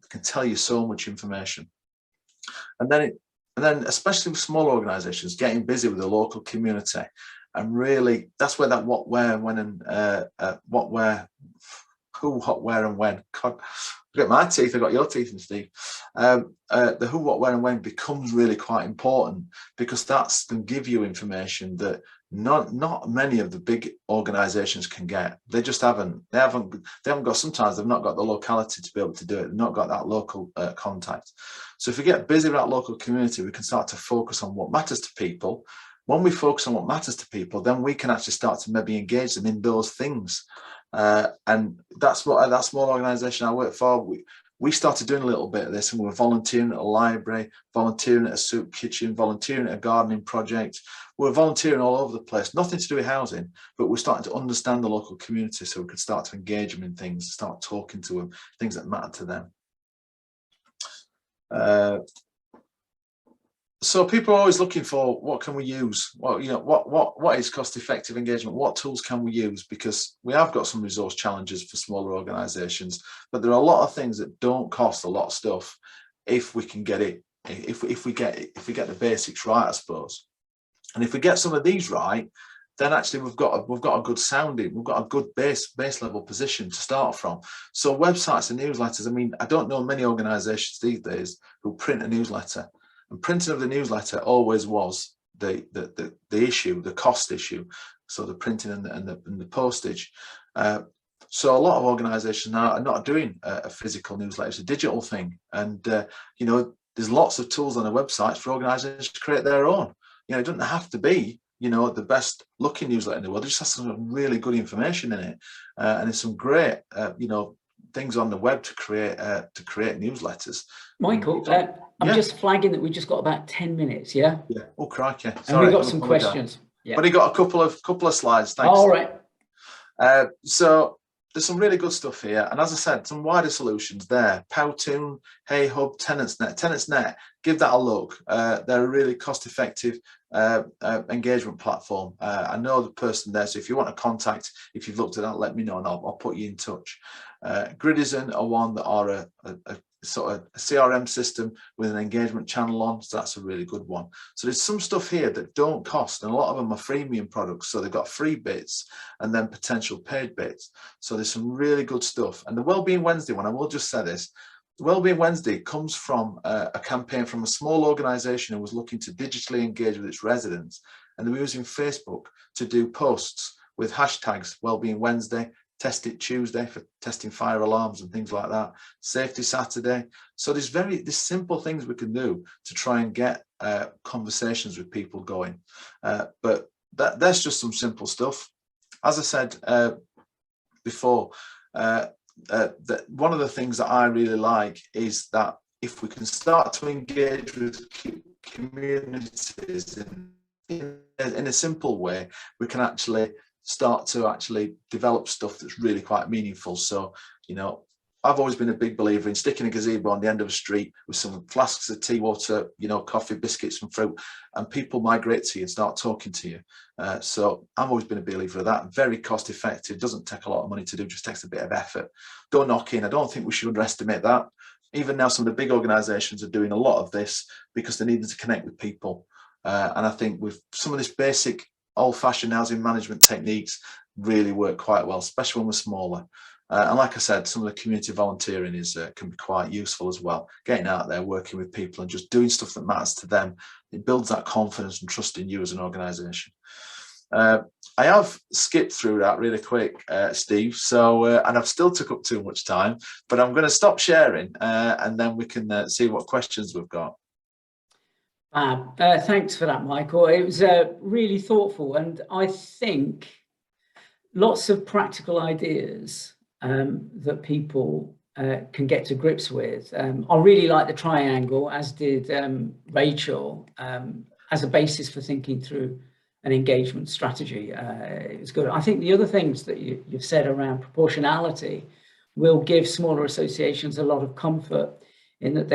I can tell you so much information. And then especially with small organizations, getting busy with the local community, and really that's where that what, where, when, and what, where, who, what, where, and when. God, I got my teeth, I got your teeth, and Steve. The who, what, where, and when becomes really quite important, because that's going to give you information that not many of the big organizations can get. They just haven't. They haven't got. Sometimes they've not got the locality to be able to do it. They've not got that local contact. So if we get busy with that local community, we can start to focus on what matters to people. When we focus on what matters to people, then we can actually start to maybe engage them in those things. And that's what that small organization I work for, we started doing a little bit of this, and we were volunteering at a library, volunteering at a soup kitchen, volunteering at a gardening project. We were volunteering all over the place, nothing to do with housing, but we're starting to understand the local community, so we could start to engage them in things, start talking to them, things that matter to them. So people are always looking for, what can we use? Well, what is cost-effective engagement? What tools can we use? Because we have got some resource challenges for smaller organisations, but there are a lot of things that don't cost a lot of stuff if we can get it. If we get the basics right, I suppose. And if we get some of these right, then actually we've got a good sounding, we've got a good base level position to start from. So websites and newsletters. I mean, I don't know many organisations these days who print a newsletter. And printing of the newsletter always was the issue, the cost issue. So the printing and the postage. So a lot of organisations now are not doing a physical newsletter; it's a digital thing. And there's lots of tools on the websites for organisations to create their own. It doesn't have to be the best looking newsletter in the world. It just has some really good information in it, and there's some great things on the web to create newsletters. Michael, I'm just flagging that we just got about 10 minutes. Yeah. Oh crikey! Sorry, and we've got some questions. Yeah. But he got a couple of slides. Thanks. All right. So there's some really good stuff here, and as I said, some wider solutions there. Powtoon, Hey Hub, Tenants.net. Give that a look. They're a really cost-effective engagement platform. I know the person there, so if you want to contact, if you've looked at that, let me know, and I'll put you in touch. Gridizen are one that are a sort of a CRM system with an engagement channel on, so that's a really good one. So there's some stuff here that don't cost, and a lot of them are freemium products, so they've got free bits and then potential paid bits. So there's some really good stuff. And the Wellbeing Wednesday one, I will just say this, Wellbeing Wednesday comes from a campaign from a small organisation who was looking to digitally engage with its residents, and they were using Facebook to do posts with hashtags Wellbeing Wednesday, Test It Tuesday for testing fire alarms and things like that, Safety Saturday. So there's simple things we can do to try and get conversations with people going. But that's just some simple stuff. As I said before, that one of the things that I really like is that if we can start to engage with communities in a simple way, we can actually start to develop stuff that's really quite meaningful. So, I've always been a big believer in sticking a gazebo on the end of a street with some flasks of tea, water, coffee, biscuits and fruit, and people migrate to you and start talking to you. So I've always been a believer of that. Very cost effective, doesn't take a lot of money to do, just takes a bit of effort. Don't knock in. I don't think we should underestimate that. Even now, some of the big organizations are doing a lot of this because they need to connect with people. And I think with some of this basic old-fashioned housing management techniques really work quite well, especially when we're smaller. And like I said, some of the community volunteering can be quite useful as well. Getting out there, working with people and just doing stuff that matters to them. It builds that confidence and trust in you as an organisation. I have skipped through that really quick, Steve. So, and I've still took up too much time, but I'm going to stop sharing, and then we can see what questions we've got. Thanks for that, Michael. It was really thoughtful, and I think lots of practical ideas that people can get to grips with. I really like the triangle, as did Rachel, as a basis for thinking through an engagement strategy. It's good. I think the other things that you've said around proportionality will give smaller associations a lot of comfort in that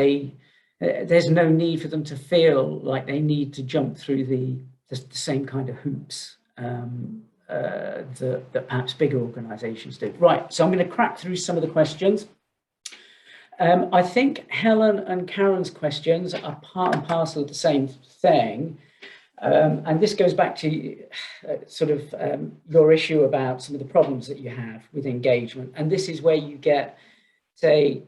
there's no need for them to feel like they need to jump through the same kind of hoops that perhaps bigger organizations do. Right, so I'm going to crack through some of the questions. I think Helen and Karen's questions are part and parcel of the same thing. And this goes back to sort of your issue about some of the problems that you have with engagement. And this is where you get, say,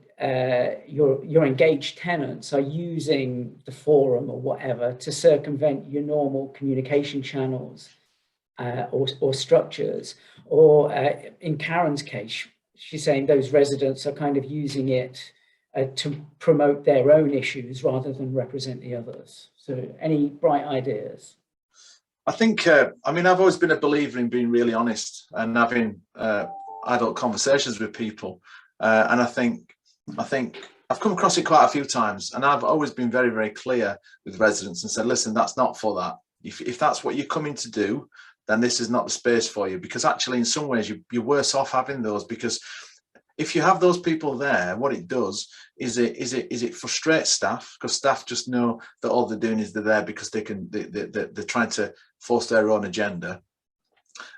your engaged tenants are using the forum or whatever to circumvent your normal communication channels or structures. Or in Karen's case, she's saying those residents are kind of using it to promote their own issues rather than represent the others. So any bright ideas? I think, I mean, I've always been a believer in being really honest and having adult conversations with people. And I think I've come across it quite a few times, and I've always been very, very clear with residents and said, listen, that's not for that. If that's what you're coming to do, then this is not the space for you, because actually in some ways you're worse off having those, because if you have those people there, what it does is it frustrates staff, because staff just know that all they're doing is they're there because they're trying to force their own agenda.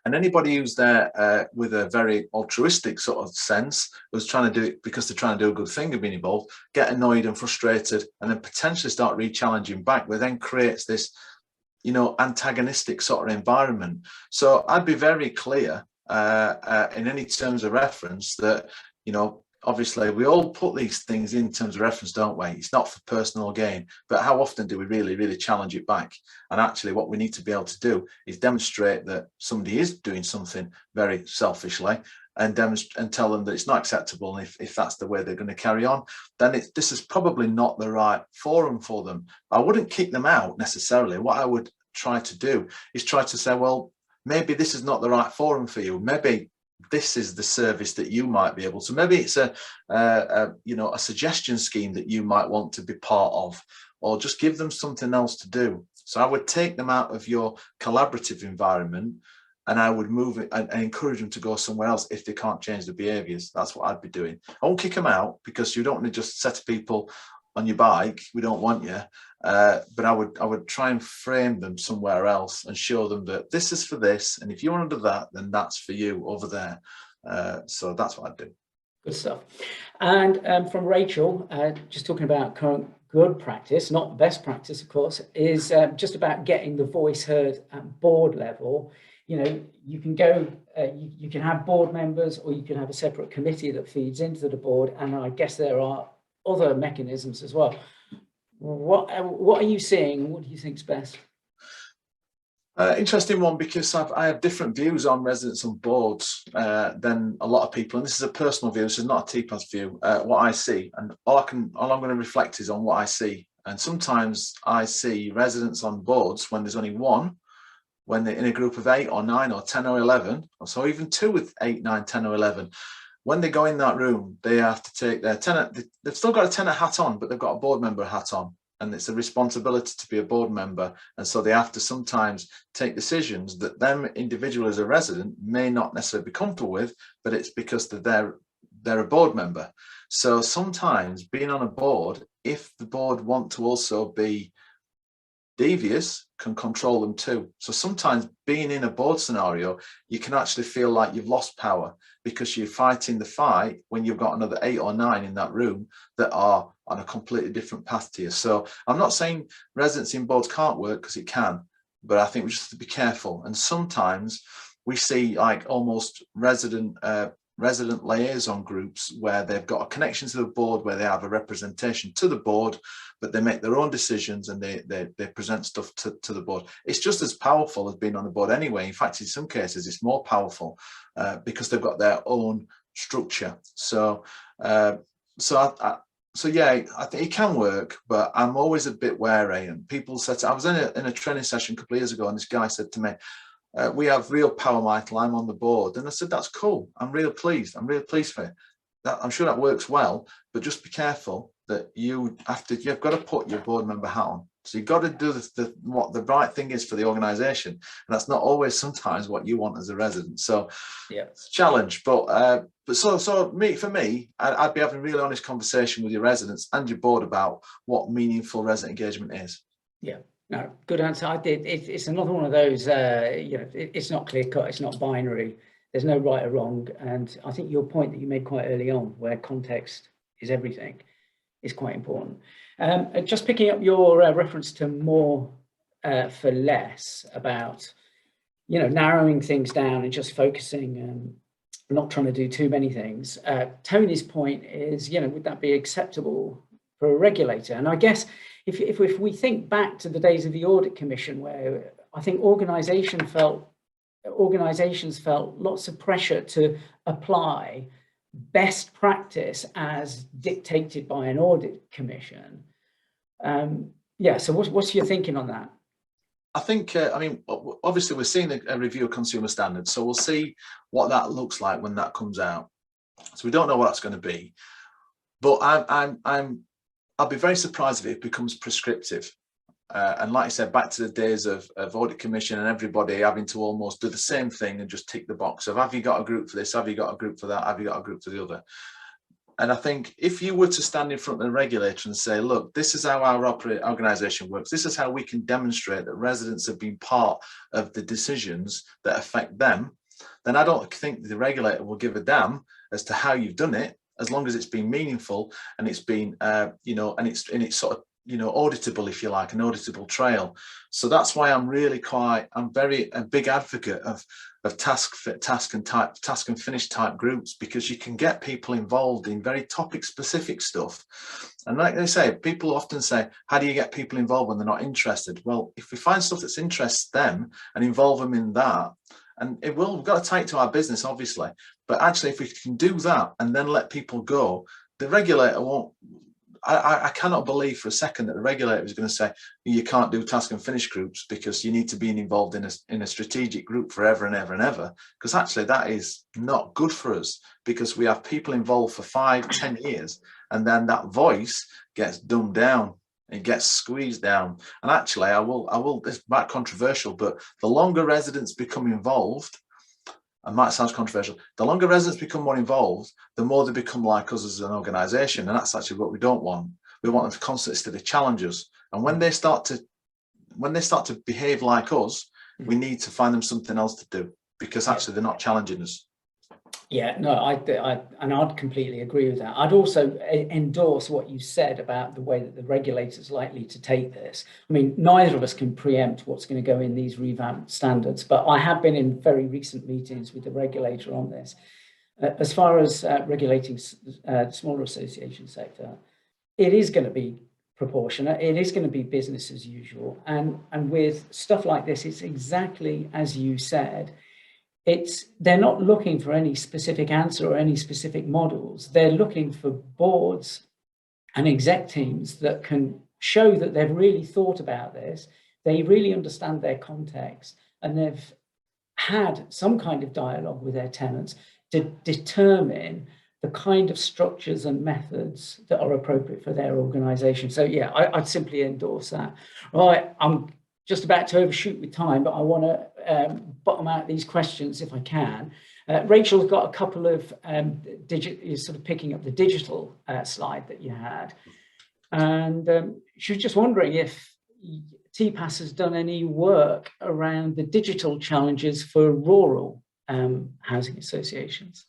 And anybody who's there with a very altruistic sort of sense, who's trying to do it because they're trying to do a good thing and being involved, get annoyed and frustrated, and then potentially start re-challenging back, which then creates this, you know, antagonistic sort of environment. So I'd be very clear in any terms of reference that, you know, obviously we all put these things in terms of reference, don't we? It's not for personal gain, but how often do we really, really challenge it back? And actually what we need to be able to do is demonstrate that somebody is doing something very selfishly, and tell them that it's not acceptable. And if that's the way they're going to carry on, then this is probably not the right forum for them. I wouldn't kick them out necessarily. What I would try to do is try to say, well, maybe this is not the right forum for you. Maybe this is the service that you might be able to. Maybe it's a suggestion scheme that you might want to be part of, or just give them something else to do. So I would take them out of your collaborative environment, and I would move it and encourage them to go somewhere else if they can't change their behaviours. That's what I'd be doing. I won't kick them out, because you don't want to just set people on your bike. We don't want you. But I would try and frame them somewhere else and show them that this is for this, and if you want to do that, then that's for you over there. So that's what I'd do. Good stuff. And from Rachel, just talking about current good practice, not best practice, of course, is just about getting the voice heard at board level. You know, you can go, you can have board members, or you can have a separate committee that feeds into the board. And I guess there are other mechanisms as well. What are you seeing? What do you think is best? Interesting one, because I have different views on residents on boards than a lot of people, and this is a personal view. This is not a TPASS view. What I see, and all I'm going to reflect is on what I see. And sometimes I see residents on boards when there's only one, when they're in a group of 8 or 9 or 10 or 11, or so even 2 with 8, 9, 10 or 11. When they go in that room, they have to take their tenant. They've still got a tenant hat on, but they've got a board member hat on. And it's a responsibility to be a board member. And so they have to sometimes take decisions that them individual as a resident may not necessarily be comfortable with, but it's because they're a board member. So sometimes being on a board, if the board want to also be devious, can control them too. So sometimes being in a board scenario, you can actually feel like you've lost power, because you're fighting the fight when you've got another 8 or 9 in that room that are on a completely different path to you. So I'm not saying residency in boards can't work, because it can, but I think we just have to be careful. And sometimes we see like almost resident resident liaison groups where they've got a connection to the board, where they have a representation to the board, but they make their own decisions and they present stuff to the board. It's just as powerful as being on the board anyway. In fact, in some cases, it's more powerful because they've got their own structure. So yeah, I think it can work, but I'm always a bit wary. And people said, I was in a training session a couple of years ago, and this guy said to me, we have real power, Michael. I'm on the board. And I said, that's cool. I'm really pleased. I'm really pleased for you. I'm sure that works well, but just be careful that you've got to put your board member hat on. So you've got to do what the right thing is for the organisation. And that's not always sometimes what you want as a resident. So yeah, it's a challenge. But for me, I'd be having a really honest conversation with your residents and your board about what meaningful resident engagement is. Yeah. No, good answer. It's another one of those, it's not clear cut, it's not binary. There's no right or wrong. And I think your point that you made quite early on, where context is everything, is quite important. Just picking up your reference to more for less, about, narrowing things down and just focusing and not trying to do too many things. Tony's point is, would that be acceptable for a regulator? And I guess if we think back to the days of the Audit Commission, where I think organisations felt lots of pressure to apply best practice as dictated by an Audit Commission. So what's your thinking on that? I think, obviously we're seeing a review of consumer standards, so we'll see what that looks like when that comes out. So we don't know what that's going to be, but I'll be very surprised if it becomes prescriptive. And like I said, back to the days of Audit Commission and everybody having to almost do the same thing and just tick the box of, have you got a group for this? Have you got a group for that? Have you got a group for the other? And I think if you were to stand in front of the regulator and say, look, this is how our organisation works, this is how we can demonstrate that residents have been part of the decisions that affect them, then I don't think the regulator will give a damn as to how you've done it, as long as it's been meaningful and it's been, and it's sort of, auditable, if you like, an auditable trail. So that's why I'm very a big advocate of task and finish type groups, because you can get people involved in very topic specific stuff. And like they say, people often say, how do you get people involved when they're not interested? Well, if we find stuff that's interests them and involve them in that, and we've got to tie it to our business, obviously, but actually if we can do that and then let people go, the regulator won't. I cannot believe for a second that the regulator is going to say you can't do task and finish groups because you need to be involved in a strategic group forever and ever and ever, because actually that is not good for us, because we have people involved for 5-10 years and then that voice gets dumbed down, it gets squeezed down. And actually I will this might be controversial, but the longer residents become involved, and might sound controversial, the longer residents become more involved, the more they become like us as an organisation, and that's actually what we don't want. We want them to constantly challenge us, and when they start to behave like us, we need to find them something else to do, because actually they're not challenging us. Yeah, no, I'd completely agree with that. I'd also endorse what you said about the way that the regulator's likely to take this. I mean, neither of us can preempt what's going to go in these revamped standards, but I have been in very recent meetings with the regulator on this. As far as regulating the smaller association sector, it is going to be proportionate. It is going to be business as usual. And with stuff like this, it's exactly as you said. They're not looking for any specific answer or any specific models. They're looking for boards and exec teams that can show that they've really thought about this, they really understand their context, and they've had some kind of dialogue with their tenants to determine the kind of structures and methods that are appropriate for their organisation. So yeah, I'd simply endorse that. Right, I'm just about to overshoot with time, but I want to bottom out these questions if I can. Rachel's got a couple of sort of picking up the digital slide that you had. And she was just wondering if TPASS has done any work around the digital challenges for rural housing associations.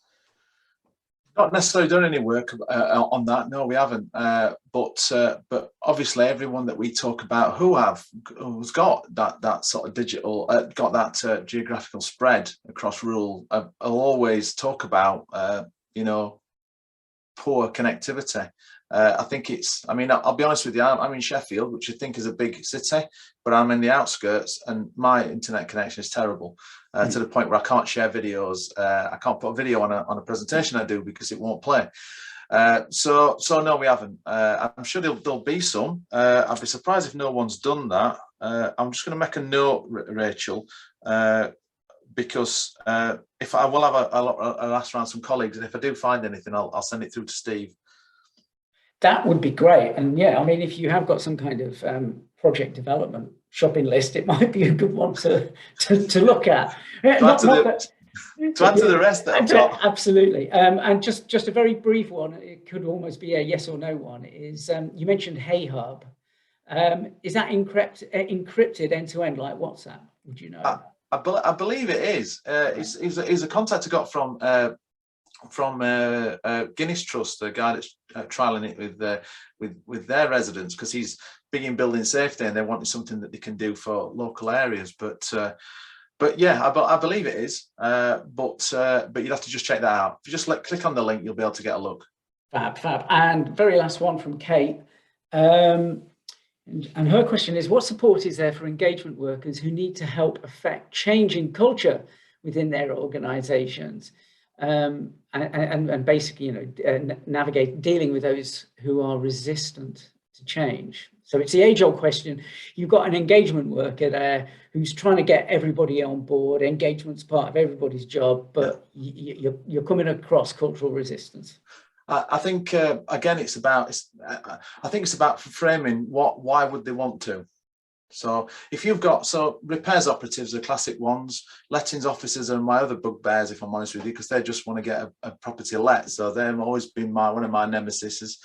Not necessarily done any work on that. No, we haven't. But obviously, everyone that we talk about who's got that sort of digital, got that geographical spread across rural, will always talk about you know, poor connectivity. I think it's, I mean, I'll be honest with you, I'm in Sheffield, which I think is a big city, but I'm in the outskirts and my internet connection is terrible to the point where I can't share videos. I can't put a video on a presentation I do because it won't play. So no, we haven't. I'm sure there'll be some. I'd be surprised if no one's done that. I'm just going to make a note, Rachel, because if I will have I'll ask around some colleagues, and if I do find anything, I'll send it through to Steve. That would be great. And yeah, I mean, if you have got some kind of project development shopping list, it might be a good one to look at. To add to the rest that I've got. Absolutely. And just a very brief one, it could almost be a yes or no one, is you mentioned Hey Hub. Is that encrypted end to end like WhatsApp? Would you know? I believe it is. It's a contact I got from Guinness Trust, the guy that's trialing it with their residents, because he's big in building safety and they wanted something that they can do for local areas. But yeah, I believe it is. But you'd have to just check that out. If you just click on the link, you'll be able to get a look. Fab. And very last one from Kate. And her question is, what support is there for engagement workers who need to help affect change in culture within their organizations? And basically, you know, navigate dealing with those who are resistant to change. So it's the age-old question. You've got an engagement worker there who's trying to get everybody on board. Engagement's part of everybody's job, but you're coming across cultural resistance. I think again, I think it's about framing why would they want to. So if you've got, repairs operatives are classic ones, lettings officers are my other bugbears, if I'm honest with you, because they just want to get a property let. So they've always been one of my nemesis.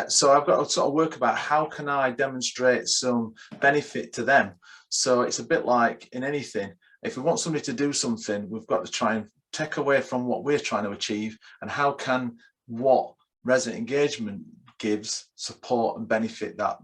So I've got to sort of work about how can I demonstrate some benefit to them. So it's a bit like in anything, if we want somebody to do something, we've got to try and take away from what we're trying to achieve, and how can what resident engagement gives support and benefit that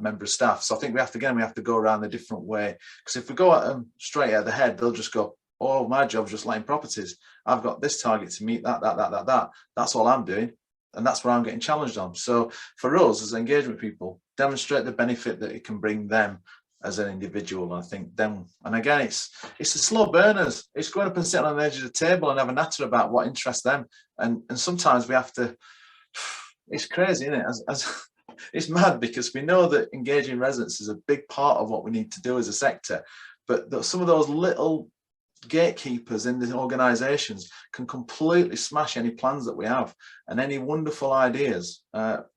member of staff. So I think we have to go around a different way, because if we go at them straight at the head, they'll just go, oh, my job's just letting properties, I've got this target to meet, that's all I'm doing, and that's what I'm getting challenged on. So for us as engagement people, demonstrate the benefit that it can bring them as an individual. I think them, and again, it's the slow burners. It's going up and sitting on the edge of the table and have a natter about what interests them, and sometimes we have to. It's crazy, isn't it? It's mad, because we know that engaging residents is a big part of what we need to do as a sector, but some of those little gatekeepers in the organisations can completely smash any plans that we have and any wonderful ideas.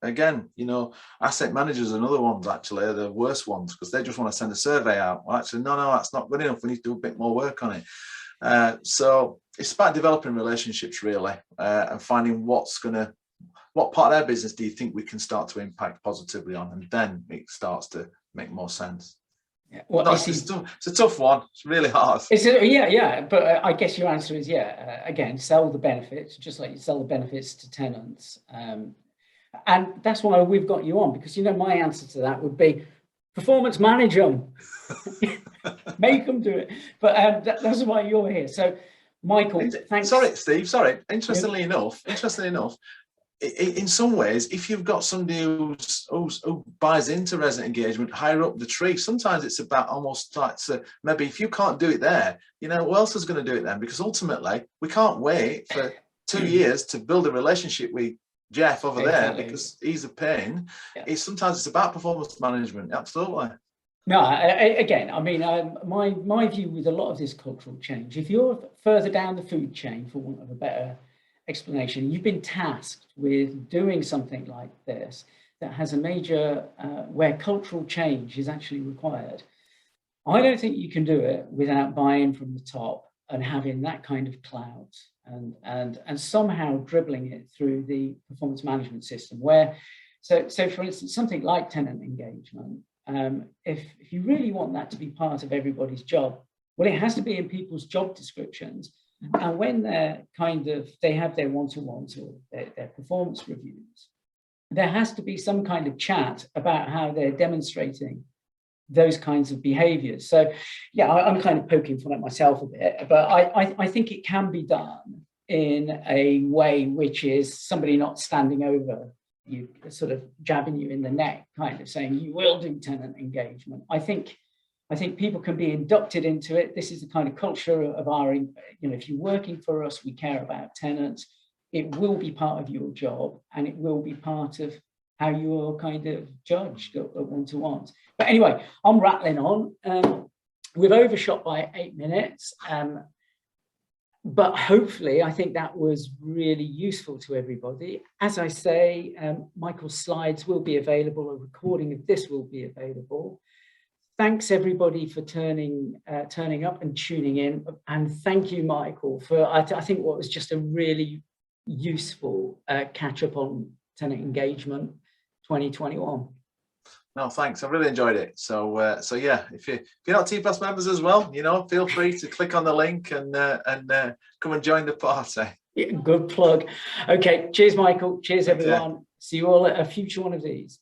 Again, you know, asset managers and other ones actually are the worst ones, because they just want to send a survey out. Well, actually, no, that's not good enough. We need to do a bit more work on it. So it's about developing relationships really, and finding what part of their business do you think we can start to impact positively on, and then it starts to make more sense. Yeah, well, it's a tough one. It's really hard. But I guess your answer is again, sell the benefits, just like you sell the benefits to tenants, and that's why we've got you on, because, you know, my answer to that would be performance manage them, make them do it. But that's why you're here. So, Michael, thanks. Sorry, Steve. Sorry. Interestingly enough. In some ways, if you've got somebody who buys into resident engagement higher up the tree, sometimes it's about almost like maybe if you can't do it there, you know, who else is going to do it then? Because ultimately, we can't wait for 2 years to build a relationship with Jeff over there, because he's a pain. Yeah. Sometimes it's about performance management. Absolutely. No, again, I mean, my view with a lot of this cultural change, if you're further down the food chain, for want of a better explanation, you've been tasked with doing something like this that has a major where cultural change is actually required. I don't think you can do it without buy-in from the top and having that kind of clout and somehow dribbling it through the performance management system, where so for instance, something like tenant engagement, if you really want that to be part of everybody's job, well, it has to be in people's job descriptions. And when they have their one-to-ones or their performance reviews, there has to be some kind of chat about how they're demonstrating those kinds of behaviors. So yeah, I'm kind of poking fun at myself a bit, but I think it can be done in a way which is somebody not standing over you, sort of jabbing you in the neck, kind of saying, you will do tenant engagement. I think people can be inducted into it. This is the kind of culture of our, if you're working for us, we care about tenants. It will be part of your job, and it will be part of how you're kind of judged at one-to-ones. But anyway, I'm rattling on. We've overshot by 8 minutes, but hopefully I think that was really useful to everybody. As I say, Michael's slides will be available, a recording of this will be available. Thanks everybody for turning up and tuning in, and thank you, Michael, for I think what was just a really useful catch up on tenant engagement 2021. No, thanks. I really enjoyed it. So yeah, if you're not TPASS members as well, feel free to click on the link and come and join the party. Yeah, good plug. Okay, cheers, Michael. Cheers, Thanks, everyone. See you all at a future one of these.